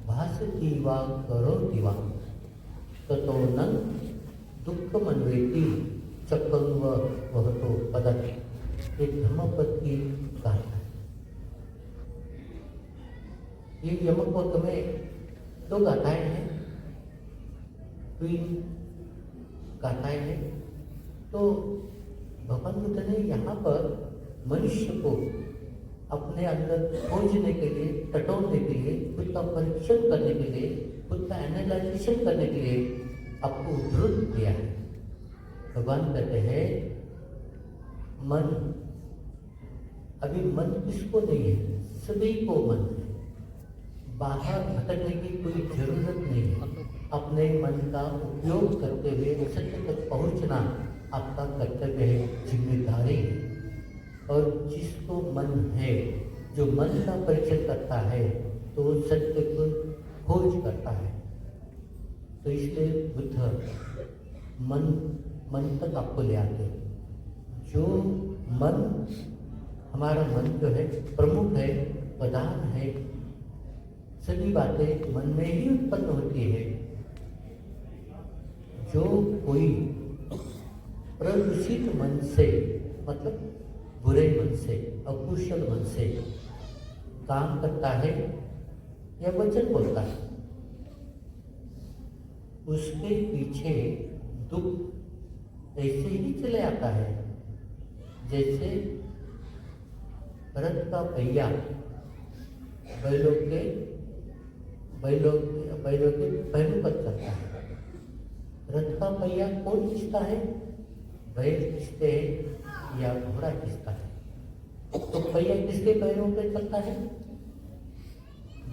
भासति वा करोति वा ततो न दुःखमन्वेति चक्रं वहतो पदत्। एक धम्मपद की गाथा है। ये यमक में 2 गाथाएं हैं, 3 गाथाएं हैं। तो भगवान बुद्ध ने यहाँ पर मनुष्य को अपने अंदर खोजने के लिए, टटोलने के लिए, खुद का परीक्षण करने के लिए, खुद का एनालाइजेशन करने के लिए आपको उद्धृत किया है। भगवान कहते हैं मन, अभी मन किसको नहीं है? सभी को मन है। बाहर भटकने की कोई जरूरत नहीं है। अपने मन का उपयोग करते हुए सत्य तक पहुंचना आपका कर्तव्य है, जिम्मेदारी है। और जिसको मन है, जो मन का परीक्षण करता है, तो वो सत्य को खोज करता है। तो इसलिए बुद्ध मन तक आपको ले आते हैं। जो मन, हमारा मन जो है प्रमुख है, प्रधान है, सभी बातें मन में ही उत्पन्न होती है। जो कोई प्रदूषित मन से, मतलब बुरे मन से, अकुशल मन से काम करता है या वचन बोलता है, उसके पीछे दुख ऐसे ही चले आता है जैसे रथ का पहिया बैलों के पहलू पर चलता है। रथ का पहिया कौन खींचता है? बैल खींचते हैं या घोड़ा खींचता है? तो पहिया किसके पैरों पर चलता है?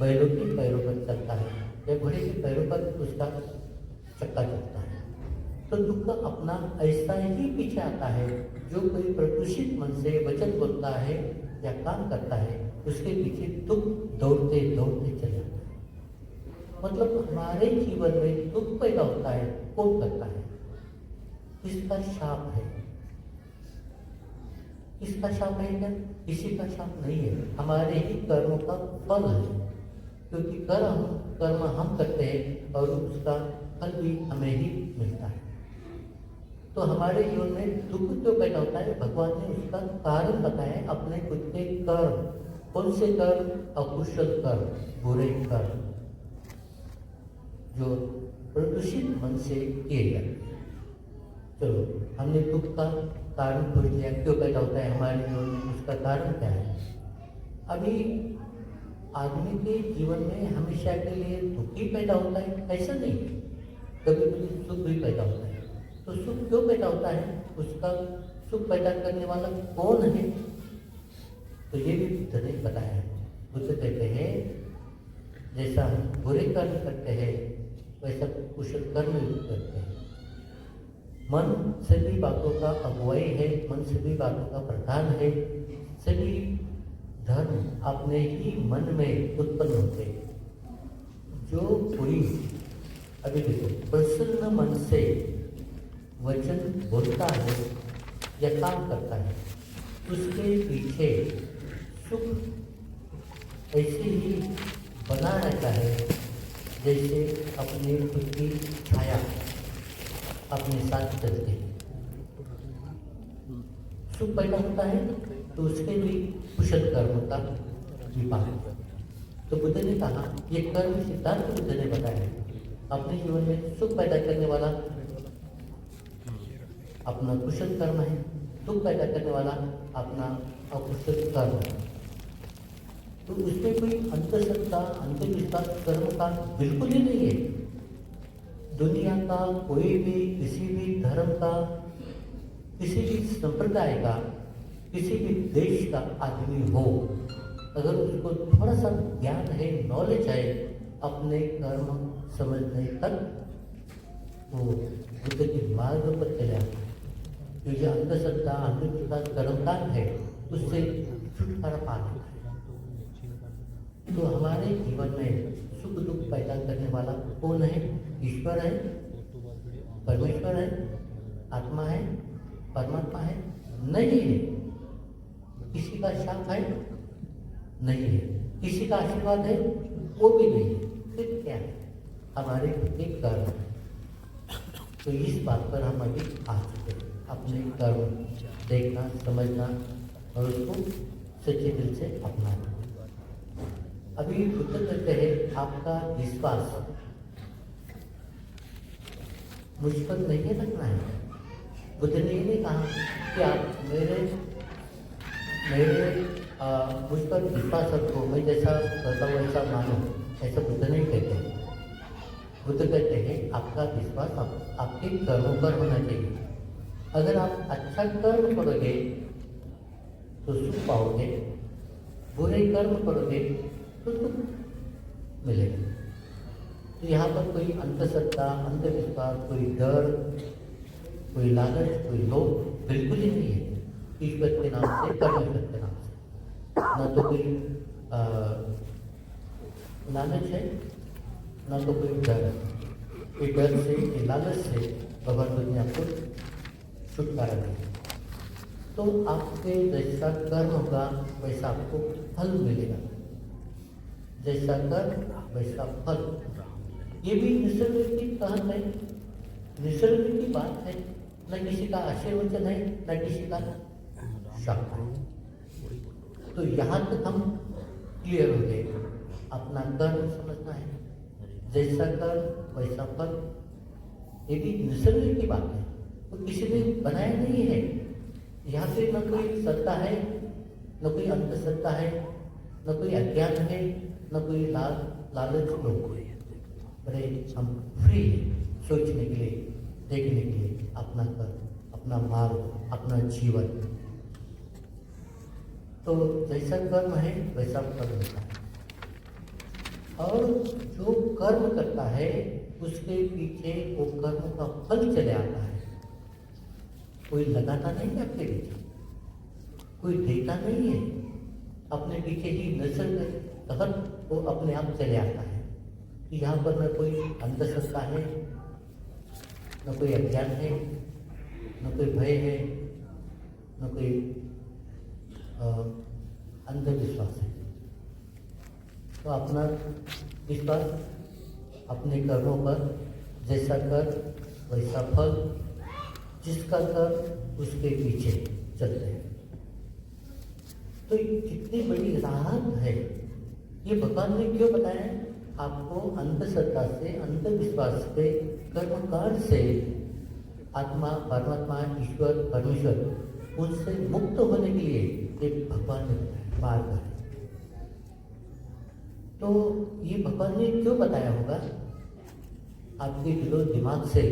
बैलों के पैरों पर चलता है या घोड़े के पैरों पर उसका चक्का चलता है। तो दुख अपना ऐसा ही पीछे आता है। जो कोई प्रदूषित मन से वचन बोलता है या काम करता है, उसके पीछे दुख दौड़ते दौड़ते चले आता है। मतलब हमारे जीवन में दुख पैदा होता है, कौन करता है? किसका शाप है? किसका शाप है? क्या किसी का शाप नहीं है, हमारे ही कर्मों का फल है। क्योंकि कर्म हम करते हैं और उसका फल भी हमें ही मिलता है। तो हमारे जीवन में दुख जो पैदा होता है, भगवान ने उसका कारण बताया अपने खुद के कर्म। कौन से कर्म? अकुशल कर्म, बुरे कर्म, जो प्रदूषित मन से किए जाते हैं। चलो, हमने दुख का कारण खोज लिया, क्यों पैदा होता है हमारे जीवन में, उसका कारण क्या है। अभी आदमी के जीवन में हमेशा के लिए दुख ही पैदा होता है ऐसा नहीं, कभी कभी सुख भी पैदा होता है। तो सुख क्यों पैदा होता है? उसका सुख पैदा करने वाला कौन है? तो ये भी बुद्ध ने बताया है। बुद्ध कहते हैं जैसा हम बुरे कर्म करते हैं वैसा कुशल कर्म भी करते हैं। मन सभी बातों का अगुवाई है, मन सभी बातों का प्रधान है। सभी धर्म अपने ही मन में उत्पन्न होते हैं। जो कोई अभी देखो प्रसन्न मन से वचन बोलता है या काम करता है, उसके पीछे सुख ऐसे ही बना रहता है जैसे अपने खुद की छाया अपने साथ चलते हैं। सुख पैदा होता है तो उसके भी कुशल कर्म का विपाक। तो बुद्ध ने कहा, ये कर्म सिद्धांत बुद्ध ने बताया अपने जीवन में सुख पैदा करने वाला अपना कुशल कर्म है, दुख पैदा करने वाला अपना अकुशल कर्म, तो उसमें कोई अंधश्रद्धा अंधविश्वास कर्म का बिल्कुल ही नहीं है। दुनिया का कोई भी किसी भी धर्म का, किसी भी संप्रदाय का, किसी भी देश का आदमी हो, अगर उसको थोड़ा सा ज्ञान है, नॉलेज है अपने कर्म समझने तक, तो बुद्ध के मार्ग पर चले आता है। तो जो अंधश्रद्धा अंधविश्वास कर्मकांड है उससे छुटकारा पाना है। तो हमारे जीवन में सुख दुख पैदा करने वाला कौन है? ईश्वर है, परमेश्वर है, आत्मा है, परमात्मा है? नहीं है। किसी का शाप है? नहीं है। किसी का आशीर्वाद है? वो भी नहीं है। फिर क्या है? हमारे खुद के कर्म। तो इस बात पर हम अभी आ चुके हैं, अपने कर्म देखना, समझना और उसको सच्चे दिल से अपनाना। अभी बुद्ध कहते हैं आपका विश्वास मुझ पर नहीं रखना है। बुद्ध ने ये नहीं कहा कि आप मेरे मुझ पर विश्वास रखो, मैं जैसा करता हूँ वैसा मानो, ऐसा बुद्ध नहीं कहते। बुद्ध कहते हैं आपका विश्वास आपके कर्मों पर होना चाहिए। अगर आप अच्छा कर्म करोगे तो सुख पाओगे, बुरे कर्म करोगे तो दुख मिलेगा। तो यहाँ पर कोई अंधश्रद्धा, अंधविश्वास, कोई डर, कोई लालच, कोई लोभ बिल्कुल ही नहीं है। ईश्वर के नाम से, परमेश्वर के नाम से न तो कोई लालच है, न तो कोई डर है। ये डर से, ये लालच से भगवान बुद्ध ने आपको छुटकारा दिया। तो आपके जैसा कर्म होगा वैसा आपको फल मिलेगा। जैसा कर्म वैसा फल, ये भी निसर्ग की कहत है, निसर्ग की बात है। न किसी का आशीर्वचन है, न किसी का शाप है। तो यहाँ तक हम क्लियर हो गए। अपना कर्म समझना है, जैसा कर्म वैसा फल, ये भी निसर्ग की बात है। तो किसी ने बनाया नहीं है। यहाँ पे न कोई श्रद्धा है, न कोई अंधश्रद्धा है, न कोई अज्ञान है, न कोई लालच लोग। अरे हम फ्री सोचने के लिए, देखने के लिए, अपना कर्म, अपना मार्ग, अपना जीवन। तो जैसा कर्म है वैसा फल मिलता है। और जो कर्म करता है उसके पीछे वो कर्म का फल चले आता है। कोई लगाता नहीं है आपके पीछे, कोई देता नहीं है, अपने पीछे ही नजर तहत वो अपने आप चले आता है। यहाँ पर न कोई अंधश्रद्धा है, न कोई अज्ञान है, न कोई भय है, न कोई अंधविश्वास है। तो अपना विश्वास अपने कर्मों पर, जैसा कर वैसा फल, जिसका कर उसके पीछे चलते हैं। तो कितनी बड़ी राहत है। ये भगवान ने क्यों बताया है? आपको अंधश्रद्धा से, अंधविश्वास से, कर्मकांड से आत्मा, परमात्मा, ईश्वर, परमेश्वर, उनसे मुक्त होने के लिए एक भगवान ने बताया मार्ग है। तो ये भगवान ने क्यों बताया होगा? आपके दिलो दिमाग से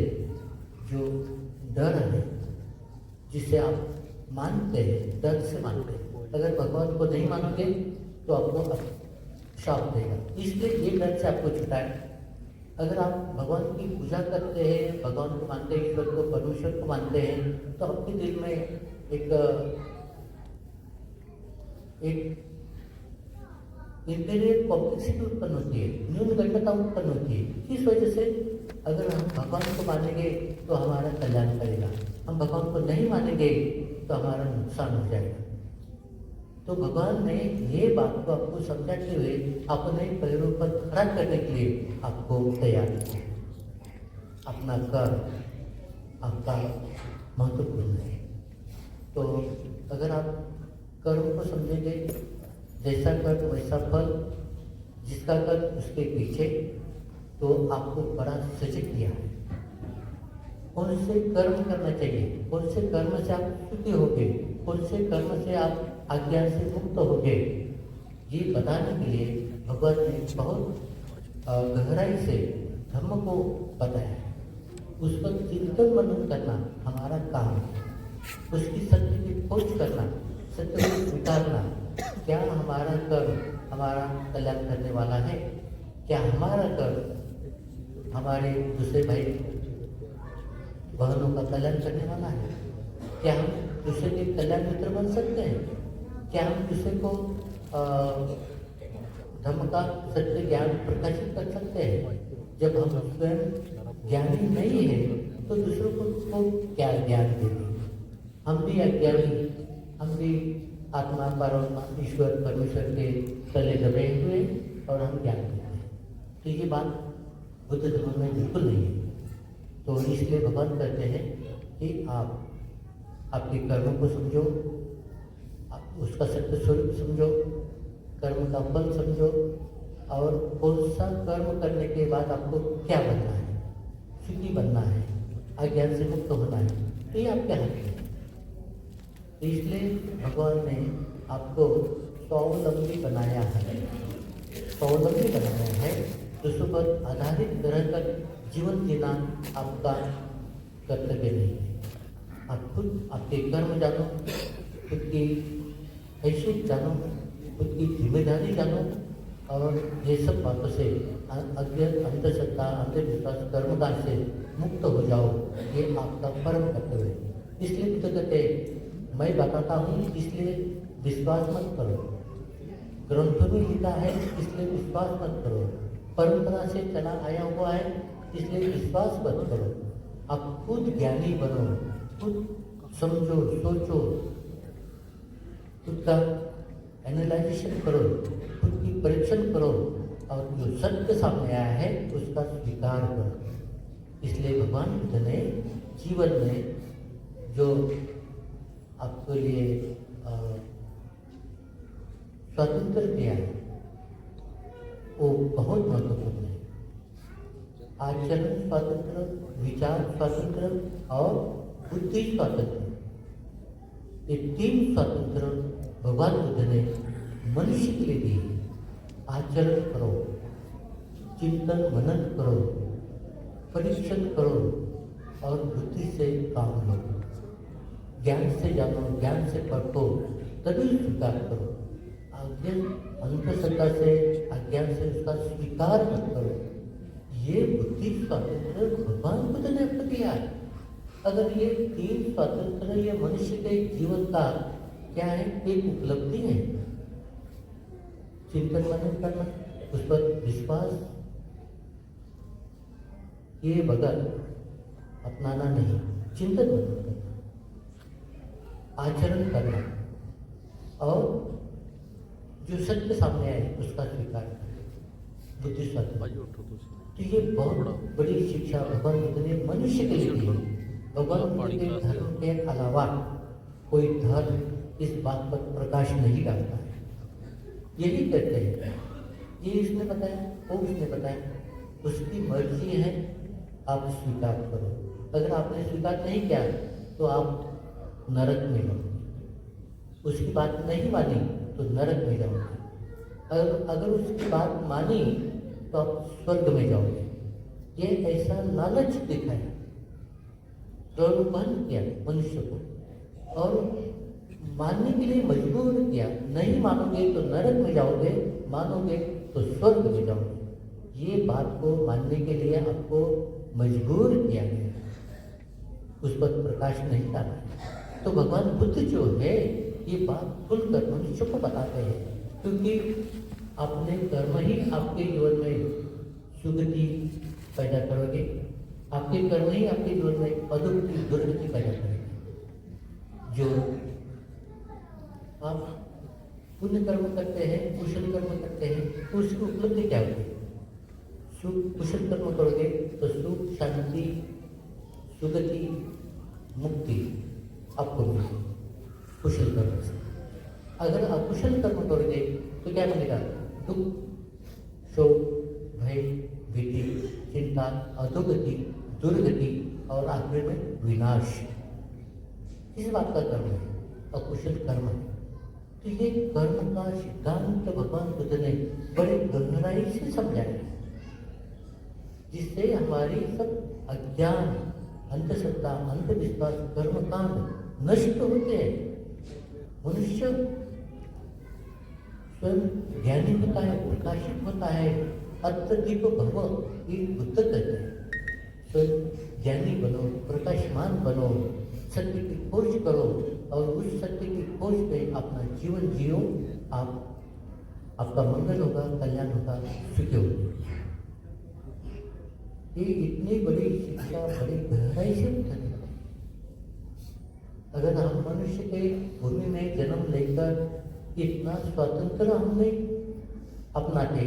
जो डर है, जिसे आप मानते हैं, डर से मानते हैं, अगर भगवान को नहीं मानोगे तो आपको शाप देगा। इसलिए ये डर से आपको छुटाए। अगर आप भगवान की पूजा करते हैं, भगवान को मानते हैं, ईश्वर को, परमेश्वर को मानते हैं, तो आपके दिल में एक इंटीरियर कॉम्प्लेक्सिटी उत्पन्न होती है, न्यूनगंडता उत्पन्न होती है। इस वजह से अगर हम भगवान को मानेंगे तो हमारा कल्याण करेगा, हम भगवान को नहीं मानेंगे तो हमारा नुकसान हो जाएगा। तो भगवान ने ये बात को आपको समझाते हुए अपने पैरों पर खड़ा करने के लिए आपको तैयार किया। अपना कर्म आपका महत्वपूर्ण है। तो अगर आप कर्म को समझेंगे, जैसा कर्म वैसा फल, जिसका कर्म उसके पीछे, तो आपको बड़ा सजग किया है। कौन से कर्म करना चाहिए, कौन से कर्म से आप सुखी होगे, कौन से कर्म से आप अज्ञान से मुक्त हो गए, ये बताने के लिए भगवान ने बहुत गहराई से धर्म को बताया। उस पर चिंतन मनन करना हमारा काम है। उसकी सत्य की खोज करना, सत्य को स्वीकारना, क्या हमारा कर्म हमारा कल्याण करने वाला है, क्या हमारा कर्म हमारे दूसरे भाई बहनों का कल्याण करने वाला है, क्या हम दूसरे के कल्याण मित्र बन सकते हैं, क्या हम दूसरे को धर्म का सत्य ज्ञान प्रकाशित कर सकते हैं। जब हम स्वयं ज्ञानी नहीं है तो दूसरों को क्या ज्ञान देंगे। हम भी अज्ञानी, हम भी आत्मा परमात्मा ईश्वर परमेश्वर के तले दबे हुए और हम ज्ञान देते हैं। तो ये बात बुद्ध धर्म में बिल्कुल नहीं है। तो इसलिए भगवान कहते हैं कि आप आपके कर्मों को समझो, आप उसका सत्य स्वरूप समझो, कर्म का फल समझो, और कौन सा कर्म करने के बाद आपको क्या बनना है, सुखी बनना है, अज्ञान से मुक्त होना है, तो ये आपके हाथ में है। तो इसलिए भगवान ने आपको स्वावलंबी बनाया है, स्वावलंबी बनाया है। दूसरों पर आधारित रहकर जीवन जीना आपका कर्तव्य नहीं है। आप खुद आपके कर्म जानो, खुद की हैसियत जानो, खुद की जिम्मेदारी जानो, और ये सब बातों से अंधश्रद्धा, अंधविश्वास, कर्मकांड से मुक्त हो जाओ। ये आपका परम कर्तव्य है। इसलिए तो कहते मैं बताता हूँ इसलिए विश्वास मत करो, ग्रंथों में लिखा है इसलिए विश्वास मत करो, परंपरा से चला आया हुआ है इसलिए विश्वास मत करो। आप खुद ज्ञानी बनो, खुद समझो, सोचो, खुद का एनालाइजेशन करो, खुद की परीक्षण करो, और जो सत्य सामने आया है उसका स्वीकार करो। इसलिए भगवान बुद्ध ने जीवन में जो आपके लिए स्वतंत्र दिया है वो बहुत महत्वपूर्ण है। आचरण स्वातंत्र, विचार स्वातंत्र और बुद्धि स्वातंत्र, ये तीन स्वातंत्र भगवान बुद्ध ने मनुष्य के लिए दिए। आचरण करो, चिंतन मनन करो, परीक्षण करो और बुद्धि से काम लो। ज्ञान से जानो, ज्ञान से पढ़ो, तभी स्वीकार करो। अंधश्रद्धा से, अज्ञान से उसका स्वीकार मत करो। ये बुद्धि स्वातंत्र भगवान बुद्ध ने आपको दिया है। अगर ये तीन स्वातंत्र ये मनुष्य के जीवन का क्या है, एक उपलब्धि है। चिंतन मनन करना, उस पर विश्वास किए बगैर अपनाना नहीं, चिंतन मनन करना, आचरण करना, और जो सत्य सामने आए उसका स्वीकार करना, बुद्धि स्वातंत्र। तो ये बहुत बड़ी शिक्षा भगवान बुद्ध ने मनुष्य के लिए दी है। भगवान बुद्ध के धर्म के अलावा कोई धर्म इस बात पर प्रकाश नहीं डालता है। यही कहते हैं, ये इसने बताया, वो उसने बताया, उसकी मर्जी है, आप स्वीकार करो। अगर आपने स्वीकार नहीं किया तो आप नरक में जाओगे, उसकी बात नहीं मानी तो नरक में जाओगे, अगर उसकी बात मानी तो आप स्वर्ग में जाओगे। ये ऐसा लालच दिखाया, प्रलोभन किया मनुष्य को, और मानने के लिए मजबूर किया। नहीं मानोगे तो नरक में जाओगे, मानोगे तो स्वर्ग में जाओगे। ये बात को मानने के लिए आपको मजबूर किया गया, उस पर प्रकाश नहीं डाला। तो भगवान बुद्ध जो है ये बात खुलकर मनुष्य को बताते हैं, क्योंकि अपने कर्म ही आपके जीवन में सुगति पैदा करोगे, आपके कर्म ही आपके जीवन में अधोगति, दुर्गति पैदा करेंगे। जो आप पुण्य कर्म करते हैं, कुशल कर्म करते हैं, तो उसकी उपलब्धि क्या होगी? कुशल कर्म करोगे तो सुख, शांति, सुगति, मुक्ति आपको मिलेगी कुशल कर्म से। अगर अकुशल कर्म करोगे तो क्या मिलेगा? दुख, शोक, भय, भीति, चिंता, अधोगति, दुर्गति और आखिर में विनाश। इस बात का कर्म है, अकुशल कर्म है। तो ये कर्म का सिद्धांत भगवान बुद्ध ने बड़े गहराई से समझाया, जिससे हमारी सब अज्ञान, अंधश्रद्धा, अंधविश्वास, कर्मकांड नष्ट होते हैं। मनुष्य स्वयं ज्ञानी होता है, प्रकाशित होता है। अत्यधिक भव ये बुद्ध कहते हैं। स्वयं ज्ञानी बनो, प्रकाशमान बनो, सत्य की खोज करो और उस सत्य की खोज में अपना जीवन जियो। आपका मंगल होगा, कल्याण होगा, सुखी होगी। ये इतनी बड़ी शिक्षा बड़ी गहराई से बतानी है। अगर हम मनुष्य के भूमि में जन्म लेकर इतना स्वतंत्र हमने अपनाते,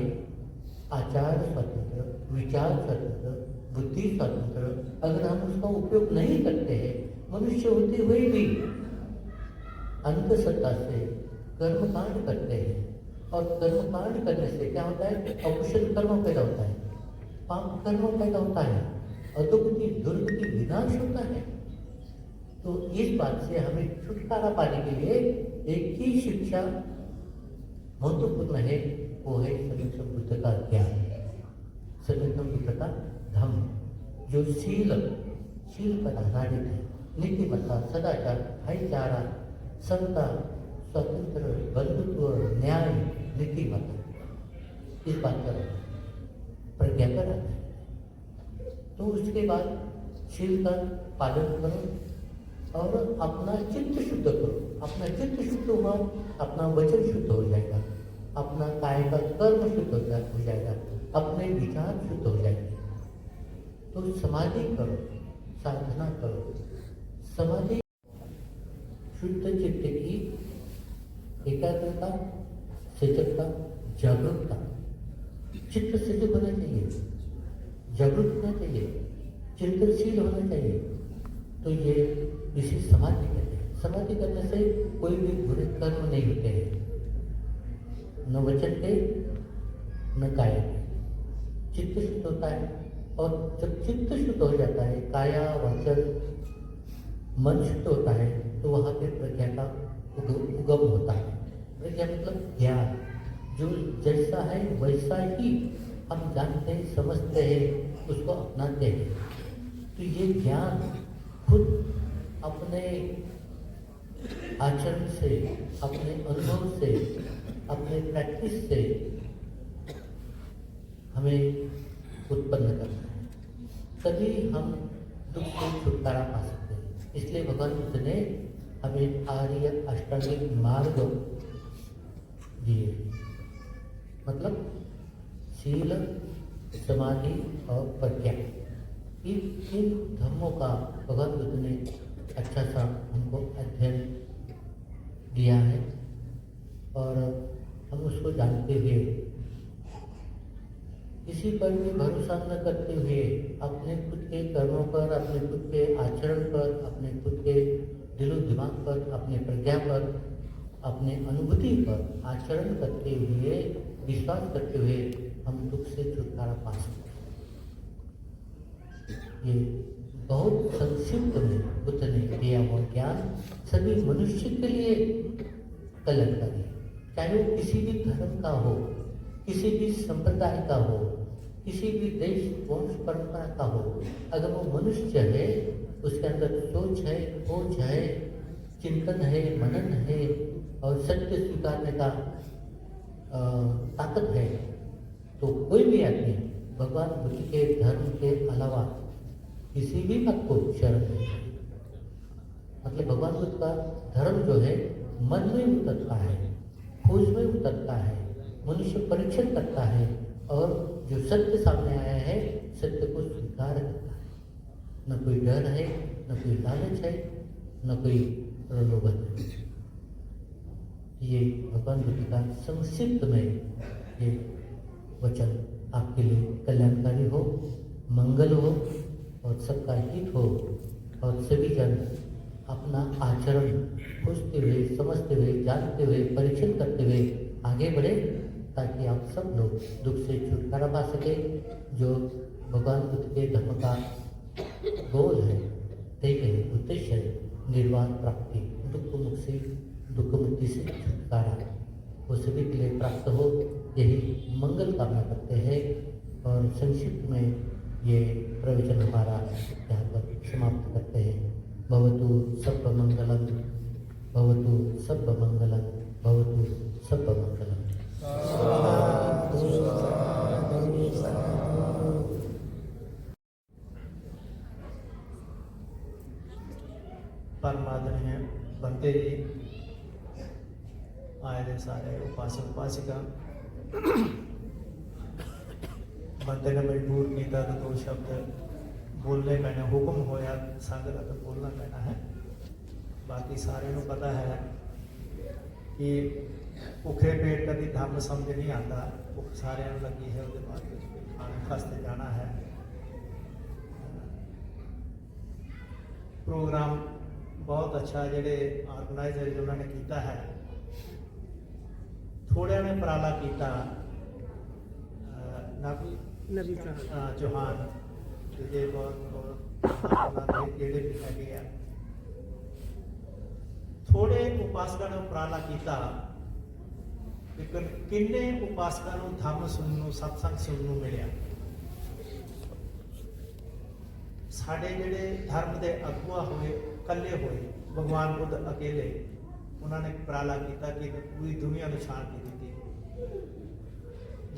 आचार स्वतंत्र, विचार स्वतंत्र, बुद्धि स्वतंत्र, अगर हम उसका उपयोग नहीं करते हैं, मनुष्य होते हुए भी अंधश्रद्धा से कर्मकांड करते हैं, और कर्मकांड करने से क्या होता है? अकुशल कर्म पैदा होता है, पाप कर्म पैदा होता है, अधोगति, दुर्गति, विनाश होता है। तो इस बात से हमें छुटकारा पाने के लिए एक ही शिक्षा महत्वपूर्ण है, वो है सनातन बुद्ध का ज्ञान, सनातन बुद्ध का धम्म, जो शील पर आधारित है। नीतिमत्ता, सदाचार, भाईचारा, समता, स्वतंत्र, बंधुत्व, न्याय, नीतिमत्ता, इस बात पर प्रज्ञा पर आता है। तो उसके बाद शील का पालन करो और अपना चित्त शुद्ध करो। अपना चित्त शुद्ध हुआ, अपना वचन शुद्ध हो जाएगा, अपना काय का कर्म शुद्ध हो जाएगा, अपने विचार शुद्ध हो जाएंगे। तो समाधि करो, साधना करो। समाधि शुद्ध चित्त की एकाग्रता, सजगता, जागरूकता, चित्त सजग होना चाहिए, जागरूक होना चाहिए, चिंतनशील होना चाहिए। तो ये इसी समाधि कहते हैं। समाधि करने से कोई भी बुरे कर्म नहीं होते हैं, न वचन के न काय के। चित्त शुद्ध होता है, और जब चित्त शुद्ध हो जाता है, काया वचन मन शुद्ध होता है, तो वहाँ पे प्रज्ञा का उगम होता है। प्रज्ञा मतलब ज्ञान, जो जैसा है वैसा ही हम जानते हैं, समझते हैं, उसको अपनाते हैं। तो ये ज्ञान खुद अपने आचरण से, अपने अनुभव से, अपने प्रैक्टिस से हमें उत्पन्न करना है, तभी हम दुख से छुटकारा पा सकते हैं। इसलिए भगवान बुद्ध ने हमें आर्य अष्टांगिक मार्ग दिए, मतलब शील, समाधि और प्रज्ञा। इन धर्मों का भगवान बुद्ध ने अच्छा सा हमको अध्ययन दिया है, और हम उसको जानते हुए, किसी पर भी भरोसा न करते हुए, अपने खुद के कर्मों पर, अपने खुद के आचरण पर, अपने खुद के दिलो दिमाग पर, अपने प्रज्ञा पर, अपने अनुभूति पर आचरण करते हुए, विश्वास करते हुए हम दुख से छुटकारा पा सकते हैं। ये बहुत संक्षिप्त में बुद्ध ने दिया हुआ ज्ञान सभी मनुष्य के लिए कल्याणकारी है। चाहे वो किसी भी धर्म का हो, किसी भी संप्रदाय का हो, किसी भी देश, वंश, परंपरा का हो, अगर वो मनुष्य है, उसके अंदर सोच है, खोज है, चिंतन है, मनन है और सत्य स्वीकारने का ताकत है, तो कोई भी आदमी भगवान बुद्ध के धर्म के अलावा किसी भी मत को शरण नहीं है। मतलब भगवान बुद्ध का धर्म जो है मन में उतरता है, खोज में उतरता है, मनुष्य परीक्षण करता है, और जो सत्य सामने आया है सत्य को स्वीकार करता है। न कोई डर है, न कोई लालच है, न कोई प्रलोभन है। ये भगवान बुद्ध का संक्षिप्त में ये वचन आपके लिए कल्याणकारी हो, मंगल हो और सबका हित हो, और सभी जन अपना आचरण खोजते हुए, समझते हुए, जानते हुए, परीक्षण करते हुए आगे बढ़े, ताकि आप सब लोग दुख से छुटकारा पा सके। जो भगवान बुद्ध के धर्म का गोल है, ध्येय है, उद्देश्य है, निर्वाण प्राप्ति, दुख मुक्ति, दुख मुक्ति से छुटकारा वो सभी के लिए प्राप्त हो, यही मंगल कामना करते हैं। और संक्षिप्त में ये प्रवचन हमारा यहाँ पर समाप्त करते हैं। भवतु सर्वमंगलम, भवतु सर्वमंगलम, भवतु सर्वमंगलम। परमादरणीय बनते जी, आए दे सारे उपासक उपासिका, बनते ने मजबूर किया तो दो शब्द बोलने पैने, हुक्म होया संग का तो बोलना पैना है। बाकी सारे को पता है कि भुखे पेट कभी धर्म समझ नहीं आता, भुख सारे लगी है, उसके बाद खाने वास्ते जाना है। प्रोग्राम बहुत अच्छा जेडे ऑर्गेनाइजर जिन्होंने किया है, थोड़े ने उपराला किया नबी चौहान जे जेडे भी है, थोड़े उपासकों ने उपराला किया, लेकिन किन्ने उपासकों धर्म सुनने सत्संग सुनने मिले। साढ़े जेडे धर्म के अगुआ हुए कले हुए भगवान बुद्ध अकेले, उन्होंने उपराला किया कि पूरी दुनिया को शांति दी।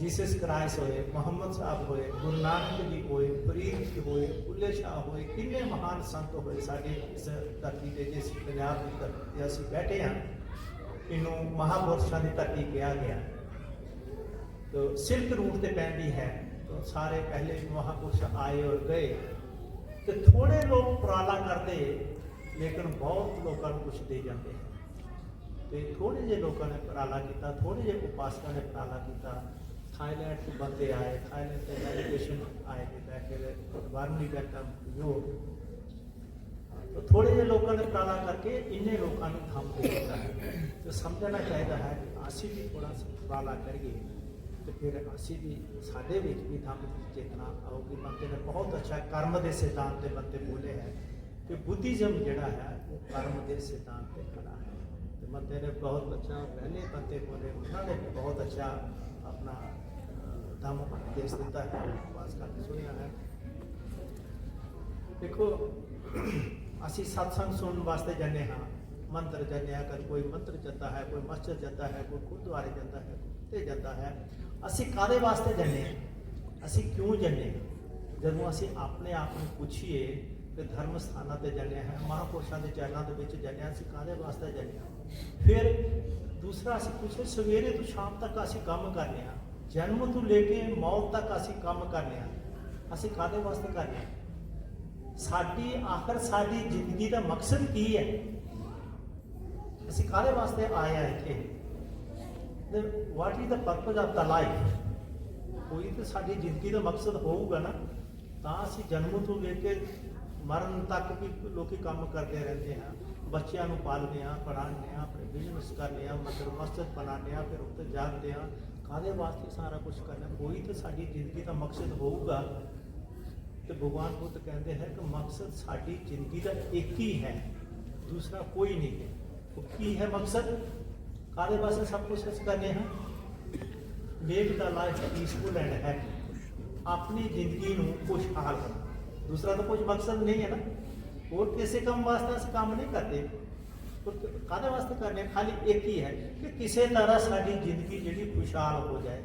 जीसस क्राइस्ट होए, मोहम्मद साहब होए, गुरु नानक जी होए, फरीद जी होए, बुल्ले शाह होए, किन्ने महान संत होए साडे इस धरती से, जिस पंजाब की धरती असीं बैठे हैं, इनू महापुरुषों की धरती कहा गया। तो सिल्क रूट से पैंदी है, तो सारे पहले महापुरुष आए और गए, तो थोड़े लोग उपराला करते, लेकिन बहुत लोगों को कुछ दे जाते हैं। तो थोड़े जे लोगों ने उपराला किया, थोड़े जे उपासकों ने उपराला किया। थाईलैंड से बंदे आए, थाईलैंड से डेलीगेशन आए थे, बैठे वार्मली बैठा योग, तो थोड़े जे लोगों ने उपराला करके इन्हें लोगों ने थम दे दिया है। तो समझना चाहिए है कि असी भी थोड़ा सा उपराला करिए, तो फिर असी भी साढ़े भी थम चेतना आओगी। बंदे ने बहुत अच्छा कर्म के सिद्धांत के बंदे बोले हैं कि बुद्धिज्म जोड़ा है वो कर्म के सिद्धांत पर खड़ा है। तो बंदे ने बहुत अच्छा, पहले बंदे बोले उन्होंने भी बहुत अच्छा अपना दम देश देता है, पास करके सुनिया है। देखो असी सत्संग सुनने वास्ते जाने हाँ, मंत्र जाने, अगर कोई मंत्र जाता है, कोई मस्जिद जाता है, कोई गुरुद्वारे जाता है, कुत्ते जाता है, असी कादे वास्ते जाने, असी क्यों जाने? जब असी अपने आप को पूछिए कि धर्म स्थानों पर जाने हैं, महापुरुषों के चरणों के विच जाने, असी कादे वास्ते जाने। फिर दूसरा असी पूछे सवेरे तो शाम तक असी काम करने, जन्म तो लेके मौत तक असी काम करने, असी कादे वास्ते करने? साडी आखिर साडी जिंदगी का मकसद की है? असी कादे वास्ते आए हैं इत्थे? What is the purpose of the life? कोई तो साडी जिंदगी का मकसद होगा ना, तो असी जन्म तो लेके मरण तक भी लोग काम करते रहते हैं। बच्चों को पालने, पढ़ाने, अपने बिजनेस करने, मतलब मस्जिद बनाने, फिर उत्ते जाते हैं, कादे वास्ते सारा कुछ करना? कोई तो साडी जिंदगी का मकसद होगा। तो भगवान बुद्ध कहते हैं कि मकसद साडी जिंदगी का एक ही है, दूसरा कोई नहीं है। तो की है मकसद? कादे वास्ते सब कुछ करने हैं? Make the life peaceful and happy, अपनी जिंदगी को खुशहाल करना, दूसरा तो कुछ मकसद नहीं है ना। और किसी काम वास्ते अस काम नहीं करते, तो कादे वास्ते करने? खाली एक ही है कि किसी तरह साडी जिंदगी जी खुशहाल हो जाए,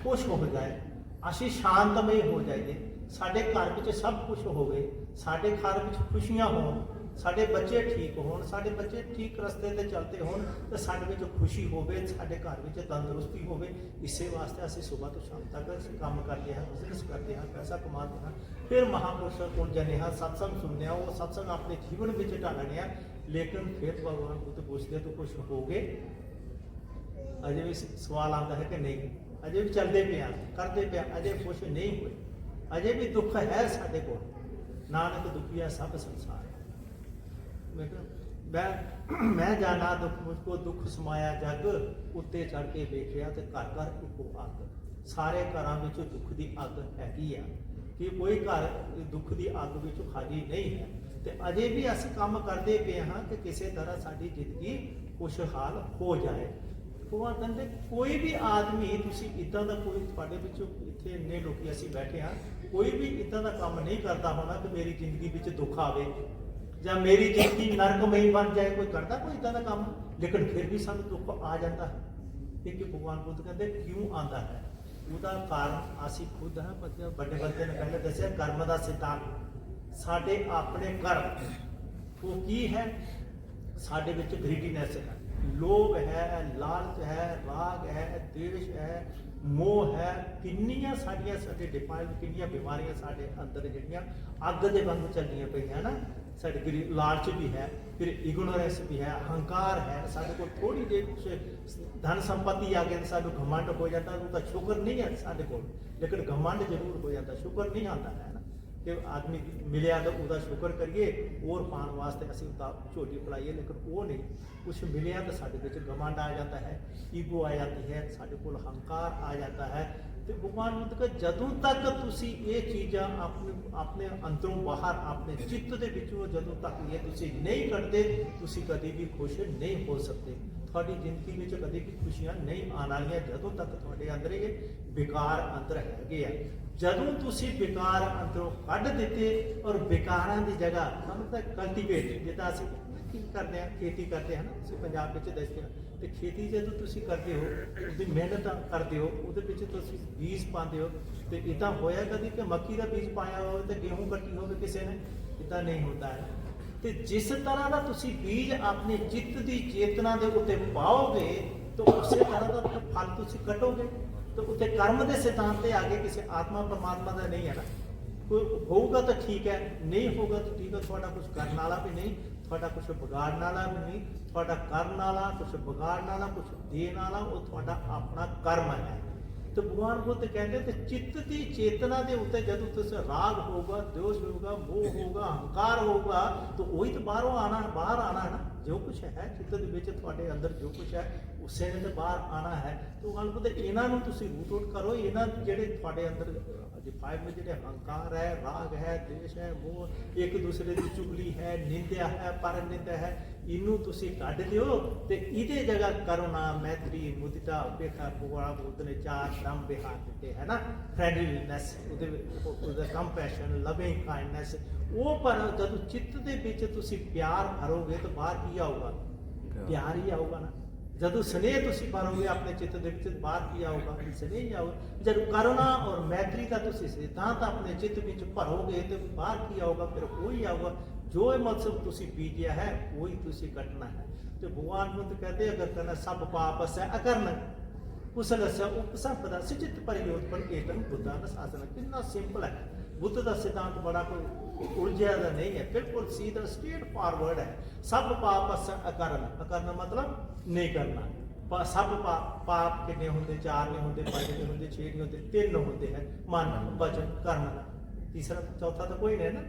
खुश हो जाए, असी शांतमय हो जाइए, साडे घर में सब कुछ होवे, साडे घर में खुशियां हो, साडे बच्चे ठीक होण, साडे बच्चे ठीक रस्ते ते चलते होण, तो साडे विच खुशी होवे, साडे घर में तंदुरुस्ती होवे। इसे वास्ते असीं सुबह तो शाम तक काम करते हैं, बिजनेस करते हैं, पैसा कमाते हैं, फिर महापुरुषों को जाने हैं, सत्संग सुनने, वो सत्संग अपने जीवन में ढालने हैं। लेकिन फिर भगवान बुद्ध पूछते तो कुछ हो गए? अजे भी सवाल आता है कि नहीं, अजे भी चलते पे करते पे, अजे कुछ नहीं हुए, अजे भी दुख है साडे को। नानक दुखिया सब संसार। मैं जाना दुख, मुझको दुख समाया जग, उत्ते चढ़ के वेखिया ते घर घर इको अग। सारे घरों में दुख की अग हैगी आ, कि कोई घर दुख की अग में खाली नहीं है। तो अजे भी अस काम करते पे हाँ कि किसी तरह साडी जिंदगी ਖੁਸ਼ਹਾਲ ਹੋ ਜਾਏ। ਭਗਵਾਨ ਕਹਿੰਦੇ ਕੋਈ ਵੀ ਆਦਮੀ, ਤੁਸੀਂ ਇਦਾਂ ਦਾ ਕੋਈ ਤੁਹਾਡੇ ਵਿੱਚੋਂ ਇੱਥੇ ਇੰਨੇ ਲੋਕੀ ਅਸੀਂ ਬੈਠੇ ਹਾਂ, ਕੋਈ ਵੀ ਇਦਾਂ ਦਾ ਕੰਮ ਨਹੀਂ ਕਰਦਾ ਹੋਣਾ ਕਿ ਮੇਰੀ ਜ਼ਿੰਦਗੀ ਵਿੱਚ ਦੁੱਖ ਆਵੇ ਜਾਂ ਮੇਰੀ ਜ਼ਿੰਦਗੀ ਨਰਕਮਈ ਬਣ ਜਾਏ। ਕੋਈ ਕਰਦਾ ਕੋਈ ਇਦਾਂ ਦਾ ਕੰਮ, ਲੇਕਿਨ ਫਿਰ ਵੀ ਸਾਨੂੰ ਦੁੱਖ ਆ ਜਾਂਦਾ ਹੈ। ਇਹ ਕਿ ਭਗਵਾਨ ਬੁੱਧ ਕਹਿੰਦੇ ਕਿਉਂ ਆਉਂਦਾ ਹੈ? ਉਹਦਾ ਕਾਰਨ ਅਸੀਂ ਖੁਦ ਹਾਂ। ਵੱਡੇ ਬੰਦੇ ਨੇ ਪਹਿਲੇ ਦੱਸਿਆ ਕਰਮ ਦਾ ਸਿਧਾਂਤ। ਸਾਡੇ ਆਪਣੇ ਕਰਮ ਉਹ ਕੀ ਹੈ? ਸਾਡੇ ਵਿੱਚ ਗ੍ਰੀਡੀਨੈਸ ਹੈ, ਲੋਭ ਹੈ, ਲਾਲਚ ਹੈ, ਰਾਗ ਹੈ, ਦੇਸ਼ ਹੈ, ਮੋਹ ਹੈ। ਕਿੰਨੀਆਂ ਸਾਡੀਆਂ ਸਾਡੇ ਡਿਫਾਈਨ, ਕਿੰਨੀਆਂ ਬਿਮਾਰੀਆਂ ਸਾਡੇ ਅੰਦਰ ਜਿਹੜੀਆਂ ਅੱਗ ਦੇ ਵਾਂਗ ਚੱਲਦੀਆਂ ਪਈਆਂ ਨਾ। ਸਾਡੇ ਲਾਲਚ ਵੀ ਹੈ, ਫਿਰ ਇਗਨੋਰੈਂਸ ਵੀ ਹੈ, ਹੰਕਾਰ ਹੈ। ਸਾਡੇ ਕੋਲ ਥੋੜੀ ਜਿਹੀ ਕੁਛ ਧਨ ਸੰਪत्ति ਆ ਗਈ, ਸਾਨੂੰ ਘਮੰਡ ਹੋ ਜਾਂਦਾ। ਉਹ ਤਾਂ ਸ਼ੁਕਰ ਨਹੀਂ ਹੈ ਸਾਡੇ ਕੋਲ, ਲੇਕਿਨ ਘਮੰਡ ਜ਼ਰੂਰ ਹੋ ਜਾਂਦਾ, ਸ਼ੁਕਰ ਨਹੀਂ ਆਉਂਦਾ ਹੈ ਨਾ। ਕਿ ਆਦਮੀ ਮਿਲਿਆ ਤਾਂ ਉਹਦਾ ਸ਼ੁਕਰ ਕਰੀਏ, ਹੋਰ ਪਾਉਣ ਵਾਸਤੇ ਅਸੀਂ ਉਹਦਾ ਝੋਲੀ ਪਲਾਈਏ, ਲੇਕਿਨ ਉਹ ਨਹੀਂ। ਕੁਛ ਮਿਲਿਆ ਤਾਂ ਸਾਡੇ ਵਿੱਚ ਘਮੰਡ ਆ ਜਾਂਦਾ ਹੈ, ਈਗੋ ਆ ਜਾਂਦੀ ਹੈ, ਸਾਡੇ ਕੋਲ ਹੰਕਾਰ ਆ ਜਾਂਦਾ ਹੈ। ਤੇ ਭਗਵਾਨ ਬੁੱਧ ਕਹਿੰਦੇ ਜਦੋਂ ਤੱਕ ਤੁਸੀਂ ਇਹ ਚੀਜ਼ਾਂ ਆਪਣੇ ਅੰਦਰੋਂ ਬਾਹਰ, ਆਪਣੇ ਚਿੱਤ ਦੇ ਵਿੱਚੋਂ ਜਦੋਂ ਤੱਕ ਇਹ ਤੁਸੀਂ ਨਹੀਂ ਕੱਢਦੇ, ਤੁਸੀਂ ਕਦੇ ਵੀ ਖੁਸ਼ ਨਹੀਂ ਹੋ ਸਕਦੇ। ਤੁਹਾਡੀ ਜ਼ਿੰਦਗੀ ਵਿੱਚ ਕਦੇ ਵੀ ਖੁਸ਼ੀਆਂ ਨਹੀਂ ਆਉਣ ਵਾਲੀਆਂ ਜਦੋਂ ਤੱਕ ਤੁਹਾਡੇ ਅੰਦਰ ਇਹ ਵਿਕਾਰ ਅੰਦਰ ਹੈਗੇ ਆ। ਜਦੋਂ ਤੁਸੀਂ ਵਿਕਾਰ ਅੰਦਰੋਂ ਕੱਢ ਦਿੱਤੇ ਔਰ ਵਿਕਾਰਾਂ ਦੀ ਜਗ੍ਹਾ ਸਾਨੂੰ ਤਾਂ ਕਲਟੀਵੇਟ, ਜਿੱਦਾਂ ਅਸੀਂ ਕੀ ਕਰਦੇ ਹਾਂ, ਖੇਤੀ ਕਰਦੇ ਹਾਂ ਨਾ, ਤੁਸੀਂ ਪੰਜਾਬ ਵਿੱਚ ਦੱਸਦੇ ਹੋ। ਤੇ ਖੇਤੀ ਜਦੋਂ ਤੁਸੀਂ ਕਰਦੇ ਹੋ, ਉਹਦੀ ਮਿਹਨਤ ਕਰਦੇ ਹੋ, ਉਹਦੇ ਵਿੱਚ ਤੁਸੀਂ ਬੀਜ ਪਾਉਂਦੇ ਹੋ। ਤੇ ਇੱਦਾਂ ਹੋਇਆ ਕਦੀ ਕਿ ਮੱਕੀ ਦਾ ਬੀਜ ਪਾਇਆ ਹੋਵੇ ਤੇ ਗੇਹੂੰ ਕੱਟੀ ਹੋਵੇ ਕਿਸੇ ਨੇ? ਇੱਦਾਂ ਨਹੀਂ ਹੁੰਦਾ ਹੈ। ਤੇ ਜਿਸ ਤਰ੍ਹਾਂ ਦਾ ਤੁਸੀਂ ਬੀਜ ਆਪਣੇ ਚਿੱਤ ਦੀ ਚੇਤਨਾ ਦੇ ਉੱਤੇ ਪਾਓਗੇ ਤਾਂ ਉਸੇ ਤਰ੍ਹਾਂ ਦਾ ਫਲ ਤੁਸੀਂ ਕੱਟੋਗੇ। ਤਾਂ ਉੱਤੇ ਕਰਮ ਦੇ ਸਿਧਾਂਤ ਤੇ ਆ ਕੇ ਕਿਸੇ ਆਤਮਾ ਪਰਮਾਤਮਾ ਦਾ ਨਹੀਂ ਹੈ ਨਾ। ਕੋਈ ਹੋਊਗਾ ਤਾਂ ਠੀਕ ਹੈ, ਨਹੀਂ ਹੋਊਗਾ ਤਾਂ ਠੀਕ ਹੈ। ਤੁਹਾਡਾ ਕੁਝ ਕਰਨ ਵਾਲਾ ਵੀ ਨਹੀਂ, ਤੁਹਾਡਾ ਕੁਝ ਵਿਗਾੜਨ ਵਾਲਾ ਵੀ ਨਹੀਂ। ਤੁਹਾਡਾ ਕਰਨ ਵਾਲਾ, ਕੁਝ ਵਿਗਾੜਨ ਵਾਲਾ, ਕੁਝ ਦੇਣ ਵਾਲਾ ਉਹ ਤੁਹਾਡਾ ਆਪਣਾ ਕਰਮ ਹੈ। ਤੇ ਭਗਵਾਨ ਬੁੱਧ ਕਹਿੰਦੇ ਤੇ ਚਿੱਤ ਦੀ ਚੇਤਨਾ ਦੇ ਉੱਤੇ ਜਦੋਂ ਤੁਸੀਂ ਰਾਗ ਹੋਊਗਾ, ਦੋਸ਼ ਹੋਊਗਾ, ਮੋਹ ਹੋਊਗਾ, ਹੰਕਾਰ ਹੋਊਗਾ, ਤਾਂ ਉਹੀ ਤਾਂ ਬਾਹਰ ਆਣਾ ਨਾ। ਜੋ ਕੁਛ ਹੈ ਚਿੱਤ ਦੇ ਵਿੱਚ, ਤੁਹਾਡੇ ਅੰਦਰ ਜੋ ਕੁਛ ਹੈ ਉਸੇ ਨੇ ਤਾਂ ਬਾਹਰ ਆਣਾ ਹੈ। ਤੇ ਭਗਵਾਨ ਬੁੱਧ ਇਹਨਾਂ ਨੂੰ ਤੁਸੀਂ ਰੂਟ ਆਊਟ ਕਰੋ। ਇਹਨਾਂ ਜਿਹੜੇ ਤੁਹਾਡੇ ਅੰਦਰ ਡਿਫਾਈਨ ਵਿੱਚ ਜਿਹੜੇ ਹੰਕਾਰ ਹੈ, ਰਾਗ ਹੈ, ਦੇਸ਼ ਹੈ, ਮੋਹ, ਇੱਕ ਦੂਸਰੇ ਦੀ ਚੁਗਲੀ ਹੈ, ਨਿੰਦਿਆ ਹੈ, ਪਰ ਨਿੰਦਿਆ ਹੈ, ਇਹਨੂੰ ਤੁਸੀਂ ਕੱਢ ਦਿਓ। ਤੇ ਇਹਦੇ ਜਗ੍ਹਾ ਕਰੁਣਾ, ਮੈਤਰੀ, ਮੁਦਿਤਾ, ਉਪੇਖਾ, ਭਗਵਾਨ ਬੁੱਧ ਨੇ 4 ਧਰਮ ਵਿਹਾਰ ਦਿੱਤੇ ਹੈ ਨਾ। ਫਰੈਂਡਲੀਨੈਸ, ਉਹਦੇ ਕੰਪੈਸ਼ਨ, ਲਵਿੰਗ ਕਾਈਂਡਨੈਸ। ਉਹ ਪਰ ਜਦੋਂ ਚਿੱਤ ਦੇ ਵਿੱਚ ਤੁਸੀਂ ਪਿਆਰ ਭਰੋਗੇ ਤਾਂ ਬਾਹਰ ਕੀ ਆਊਗਾ? ਪਿਆਰ ਹੀ ਆਊਗਾ ਨਾ। ਜਦੋਂ ਸਨੇਹ ਤੁਸੀਂ ਭਰੋਗੇ ਆਪਣੇ ਚਿੱਤ ਦੇ ਵਿੱਚ, ਬਾਹਰ ਕੀ ਆਊਗਾ? ਸਨੇਹ ਹੀ ਆਊਗਾ। ਜਦੋਂ ਕਰੁਣਾ ਔਰ ਮੈਤਰੀ ਦਾ ਤੁਸੀਂ ਸਿਧਾਂਤ ਆਪਣੇ ਚਿੱਤ ਵਿੱਚ ਭਰੋਗੇ ਤੇ ਬਾਹਰ ਕੀ ਆਊਗਾ? ਫਿਰ ਉਹੀ ਆਊਗਾ। ਜੋ ਇਹ ਮਕਸਦ ਤੁਸੀਂ ਬੀਜਿਆ ਹੈ ਉਹੀ ਤੁਸੀਂ ਕੱਟਣਾ ਹੈ। ਤੇ ਭਗਵਾਨ ਬੁੱਧ ਕਹਿੰਦੇ ਅਗਰ ਕਰਨਾ ਸਭ ਪਾਪ ਅਸੈ ਅਕਰਨ ਕੁਸਲ ਅਸੈ ਉਪਸੰਪਦਾ ਸਿਚਿਤ ਪਰਿਯੋਤਪਨ ਏਕੰ ਬੁੱਧਾ ਦਾ ਸਾਧਨ। ਕਿੰਨਾ ਸਿੰਪਲ ਹੈ। ਬੁੱਧ ਦਾ ਸਿਧਾਂਤ ਬੜਾ ਕੋਈ ਉਲਝਿਆ ਦਾ ਨਹੀਂ ਹੈ, ਬਿਲਕੁਲ ਸੀधा ਸਟ੍ਰੇਟ ਫਾਰਵਰਡ ਹੈ। ਸਭ ਪਾਪ ਅਸੈ ਅਕਰਨ। ਅਕਰਨ ਮਤਲਬ ਨਹੀਂ ਕਰਨਾ। ਸਭ ਪਾਪ ਕਿੰਨੇ ਹੁੰਦੇ? 4 ਨਹੀਂ ਹੁੰਦੇ, 5 ਨਹੀਂ ਹੁੰਦੇ, 6 ਨਹੀਂ ਹੁੰਦੇ, 3 ਹੁੰਦੇ ਹੈ। ਮਨ, ਵਚਨ, ਕਰਮ ਦਾ। ਤੀਸਰਾ ਚੌਥਾ ਤਾਂ ਕੋਈ ਨਹੀਂ ਨਾ।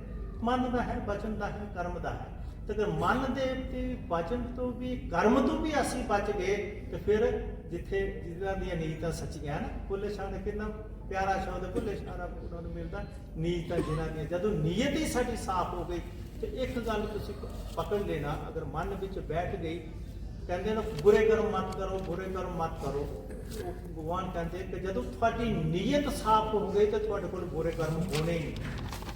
ਮਨ ਦਾ ਹੈ, ਵਚਨ ਦਾ ਹੈ, ਕਰਮ ਦਾ ਹੈ। ਤੇ ਅਗਰ ਮਨ ਦੇ ਤੇ ਵਚਨ ਤੋਂ ਵੀ ਕਰਮ ਤੋਂ ਵੀ ਅਸੀਂ ਬਚ ਗਏ ਤੇ ਫਿਰ ਜਿੱਥੇ ਜਿਹਨਾਂ ਦੀਆਂ ਨੀਤਾਂ ਸੱਚੀਆਂ ਨਾ, ਭੁੱਲੇ ਸ਼ਾਹ ਕਿੰਨਾ ਪਿਆਰਾ ਸ਼ਬਦ ਭੁੱਲੇ ਸ਼ਾਹ ਉਹਨਾਂ ਨੂੰ ਮਿਲਦਾ, ਨੀਤਾਂ ਜਿਹਨਾਂ ਦੀਆਂ। ਜਦੋਂ ਨੀਅਤ ਹੀ ਸਾਡੀ ਸਾਫ਼ ਹੋ ਗਈ ਤੇ ਇੱਕ ਗੱਲ ਤੁਸੀਂ ਪਕੜ ਲੈਣਾ, ਅਗਰ ਮਨ ਵਿੱਚ ਬੈਠ ਗਈ, ਕਹਿੰਦੇ ਨਾ ਬੁਰੇ ਕਰਮ ਮਤ ਕਰੋ, ਬੁਰੇ ਕਰਮ ਮਤ ਕਰੋ। ਉਹ ਭਗਵਾਨ ਕਹਿੰਦੇ ਕਿ ਜਦੋਂ ਤੁਹਾਡੀ ਨੀਅਤ ਸਾਫ਼ ਹੋ ਗਈ ਤੇ ਤੁਹਾਡੇ ਕੋਲ ਬੁਰੇ ਕਰਮ ਹੋਣੇ ਹੀ ਨਹੀਂ।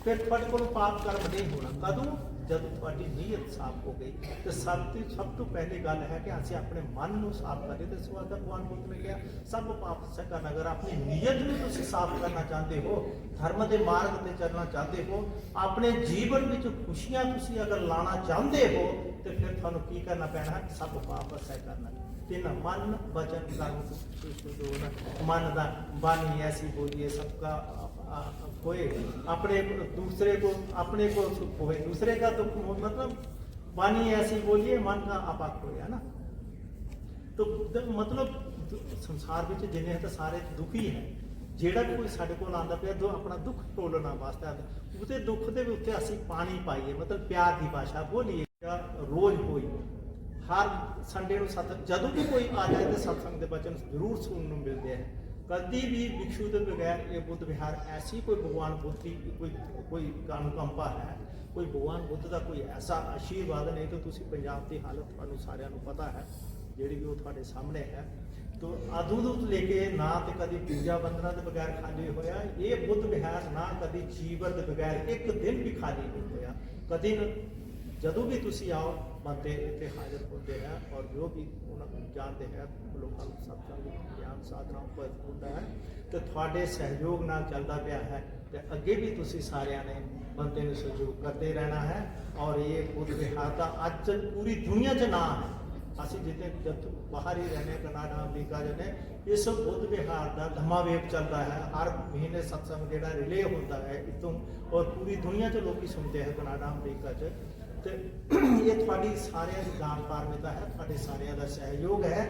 ਫਿਰ ਤੁਹਾਡੇ ਕੋਲ ਪਾਪ ਕਰਮ ਨਹੀਂ ਹੋਣਾ। ਕਦੋਂ? ਜਦੋਂ ਤੁਹਾਡੀ ਨੀਅਤ ਸਾਫ਼ ਹੋ ਗਈ। ਤੇ ਸਭ ਤੋਂ ਪਹਿਲੀ ਗੱਲ ਹੈ ਕਿ ਅਸੀਂ ਆਪਣੇ ਮਨ ਨੂੰ ਸਾਫ਼ ਕਰੀਏ। ਤੇ ਇਸ ਵਾਰ ਭਗਵਾਨ ਬੁੱਧ ਨੇ ਕਿਹਾ ਸਭ ਪਾਪ ਸਕਣ। ਅਗਰ ਆਪਣੀ ਨੀਅਤ ਨੂੰ ਤੁਸੀਂ ਸਾਫ਼ ਕਰਨਾ ਚਾਹੁੰਦੇ ਹੋ, ਧਰਮ ਦੇ ਮਾਰਗ ਤੇ ਚੱਲਣਾ ਚਾਹੁੰਦੇ ਹੋ, ਆਪਣੇ ਜੀਵਨ ਵਿੱਚ ਖੁਸ਼ੀਆਂ ਤੁਸੀਂ ਅਗਰ ਲਾਣਾ ਚਾਹੁੰਦੇ ਹੋ, ਤੇ ਫਿਰ ਤੁਹਾਨੂੰ ਕੀ ਕਰਨਾ ਪੈਣਾ ਹੈ? ਸਭ ਪਾਪ ਸਹਿ ਕਰਨਾ। ਤਿੰਨ ਮਨ, ਵਚਨ, ਕਰਮ। ਮਨ ਦਾ ਬਾਣੀ ਐਸੀ ਬੋਲੀਏ सबका होए, अपने दूसरे को, अपने को सुख होए, दूसरे का दुख हो। मतलब वाणी ऐसी बोलिए मन का आपा खोए, है ना। तो मतलब संसार ਵਿੱਚ ਜਿੰਨੇ ਤਾਂ ਸਾਰੇ ਦੁਖੀ ਹੈ। ਜਿਹੜਾ ਵੀ ਕੋਈ ਸਾਡੇ ਕੋਲ ਆਉਂਦਾ ਪਿਆ ਆਪਣਾ ਦੁੱਖ ਟੋਲਣਾ ਵਾਸਤੇ ਆਉਂਦਾ, ਉਹਦੇ ਦੁੱਖ ਦੇ ਉੱਤੇ ਅਸੀਂ ਪਾਣੀ ਪਾਈਏ, ਮਤਲਬ ਪਿਆਰ ਦੀ ਭਾਸ਼ਾ ਬੋਲੀਏ। ਰੋਜ਼ ਹੋਈ ਹਰ ਸੰਡੇ ਨੂੰ ਜਦੋਂ ਵੀ ਕੋਈ ਆ ਜਾਏ ਤੇ ਸਤਸੰਗ ਦੇ ਬਚਨ ਜ਼ਰੂਰ ਸੁਣਨ ਨੂੰ ਮਿਲਦੇ ਆ। कभी भी भिक्षु के बगैर ये बुद्ध विहार ऐसी कोई भगवान बुद्ध की कोई अनुकंपा है, कोई भगवान बुद्ध का कोई ऐसा आशीर्वाद नहीं। तो तुसी पंजाब की हालत तुहानू सारिਆਂ ਨੂੰ पता है ਜਿਹੜੀ ਵੀ ਉਹ ਤੁਹਾਡੇ ਸਾਹਮਣੇ है। तो अदूत लेके ना तो कभी पूजा वंदना के बगैर खाली होया, ये बुद्ध विहार ना कभी जीवन के बगैर एक दिन भी खाली नहीं होया। कभी जदों भी तुसी आओ बंदे इतने हाजिर होते हैं और जो भी जानते हैं लोगों को सत्संग ज्ञान साधना होता है तो थोड़े सहयोग नाल चलता पाया है। तो अगे भी तुसी सारिਆਂ ने बंदे ने सहयोग करते रहना है। और ये बुद्ध विहार का अज पूरी दुनिया च ना है। ਅਸੀਂ ਜਿੱਥੇ ਜਦ ਬਾਹਰ ਹੀ रहने कनाडा अमरीका जने इस बुद्ध विहार का धमावेग चलता है। हर महीने सत्संग जो रिले होता है इतों और पूरी दुनिया च लोग सुनते हैं कनाडा अमरीका च। तो ये थोड़ी सारिਆਂ की दान पारमिता है, थोड़े सारिਆਂ का सहयोग है।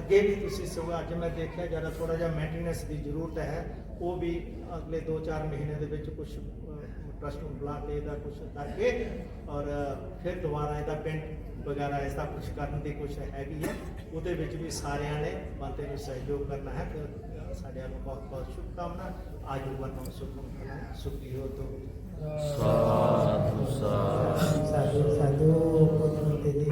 अगे भी तुसी सो अज मैं देखा जरा थोड़ा जहा मेंटेनेंस की जरूरत है, वो भी अगले 2-4 महीने के कुछ ट्रस्ट ਨੂੰ ਬੁਲਾ ਕੇ ਇਹਦਾ ਕੁਝ ਕਰਕੇ और फिर दोबारा ਇਹਦਾ पेंट वगैरह ऐसा कुछ करने की कुछ हैगी है। ਉਹਦੇ ਵਿੱਚ ਵੀ ਸਾਰਿਆਂ ਨੇ ਬੰਦੇ ਨੂੰ ਸਹਿਯੋਗ ਕਰਨਾ ਹੈ। ਫਿਰ ਸਾਰਿਆਂ ਨੂੰ ਬਹੁਤ ਬਹੁਤ ਸ਼ੁਭਕਾਮਨਾ। ਆਜੋ ਵਰਨੋ ਸੁਖਮ ਭਲਾ ਸੁਖੀ ਹੋ तो साधु साधु साधु साधु बोलते थे।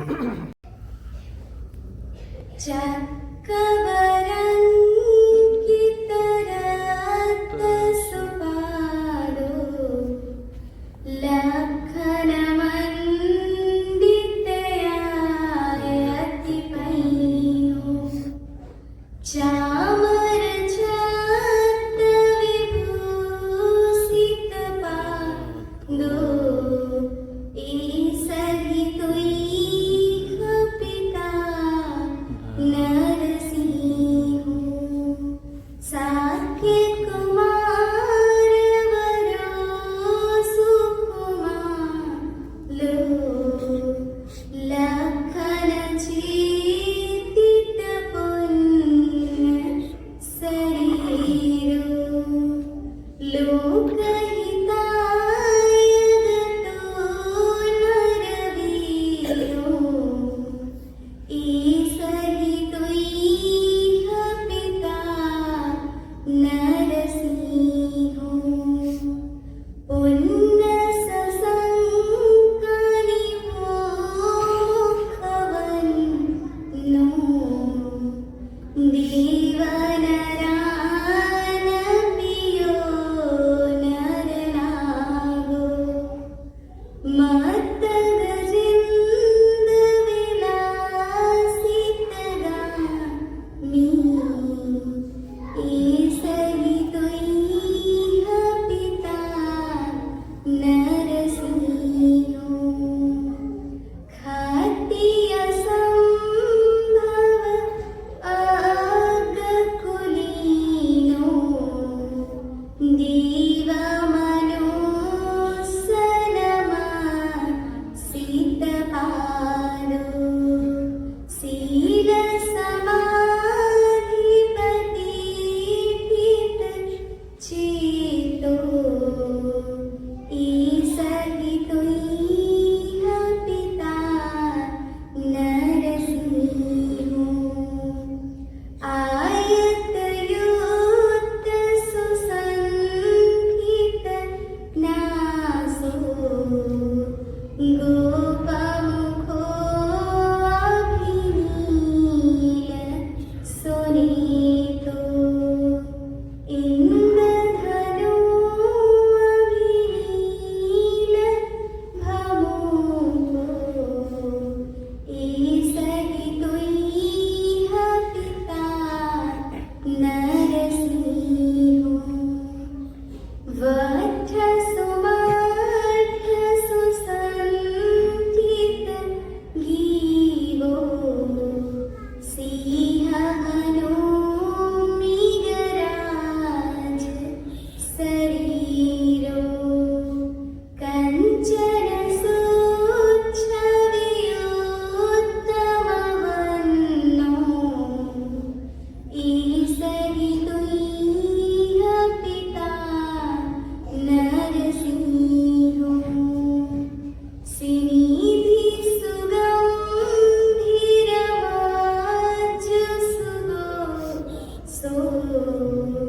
So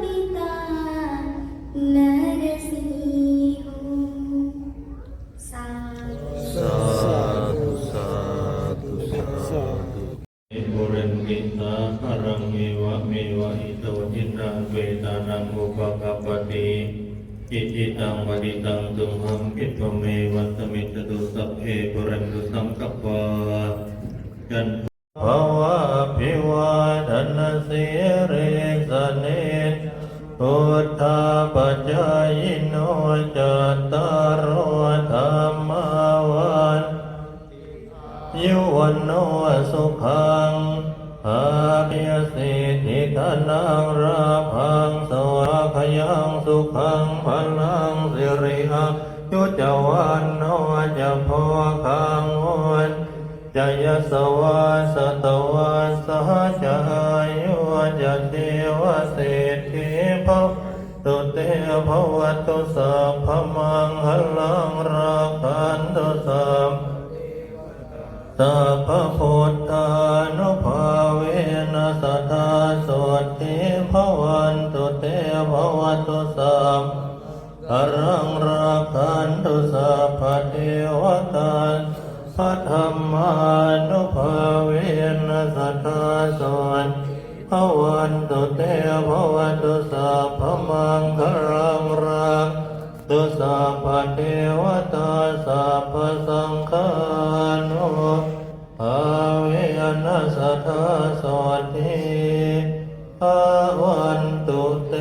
पिता नरसिंह साधु साधु साधु บุเรนติสาคารังเอวะเมวะอิโตทินังเวตานังอุปกัปปติอิจิตังวดิตังตุมหังคิปะเมวัสมิจตุสัพเพปุเรนตุสังกัปปะจันภวะภิวาทนาสิริสเนพุทธาปัจจายโนจัตตารโอธรรมาวันยุวันโนสุขังอาภิยสิทธิธนังราภังสวาคยังสุขังพลังสิริอายุจวันโนจะพอคังวันจยสวาสตวาสหจายุจะเทวสิทธิภะตุเตภวตุสัพพมังคลังราคันตุสัพสัพพะพุทธานุภาเวนะสัทธาโสติภวันตุเตภวตุสัพพะรังราคันตุสัพพะเทวตาพระธรรมานุภาเวนะสัทธาโสติภวันตุเตภวตุสัพพะมังคลังราตุสัพพะเทวตาสัพพะสังฆานุภาเวนะสัทธาโสติภวันตุเต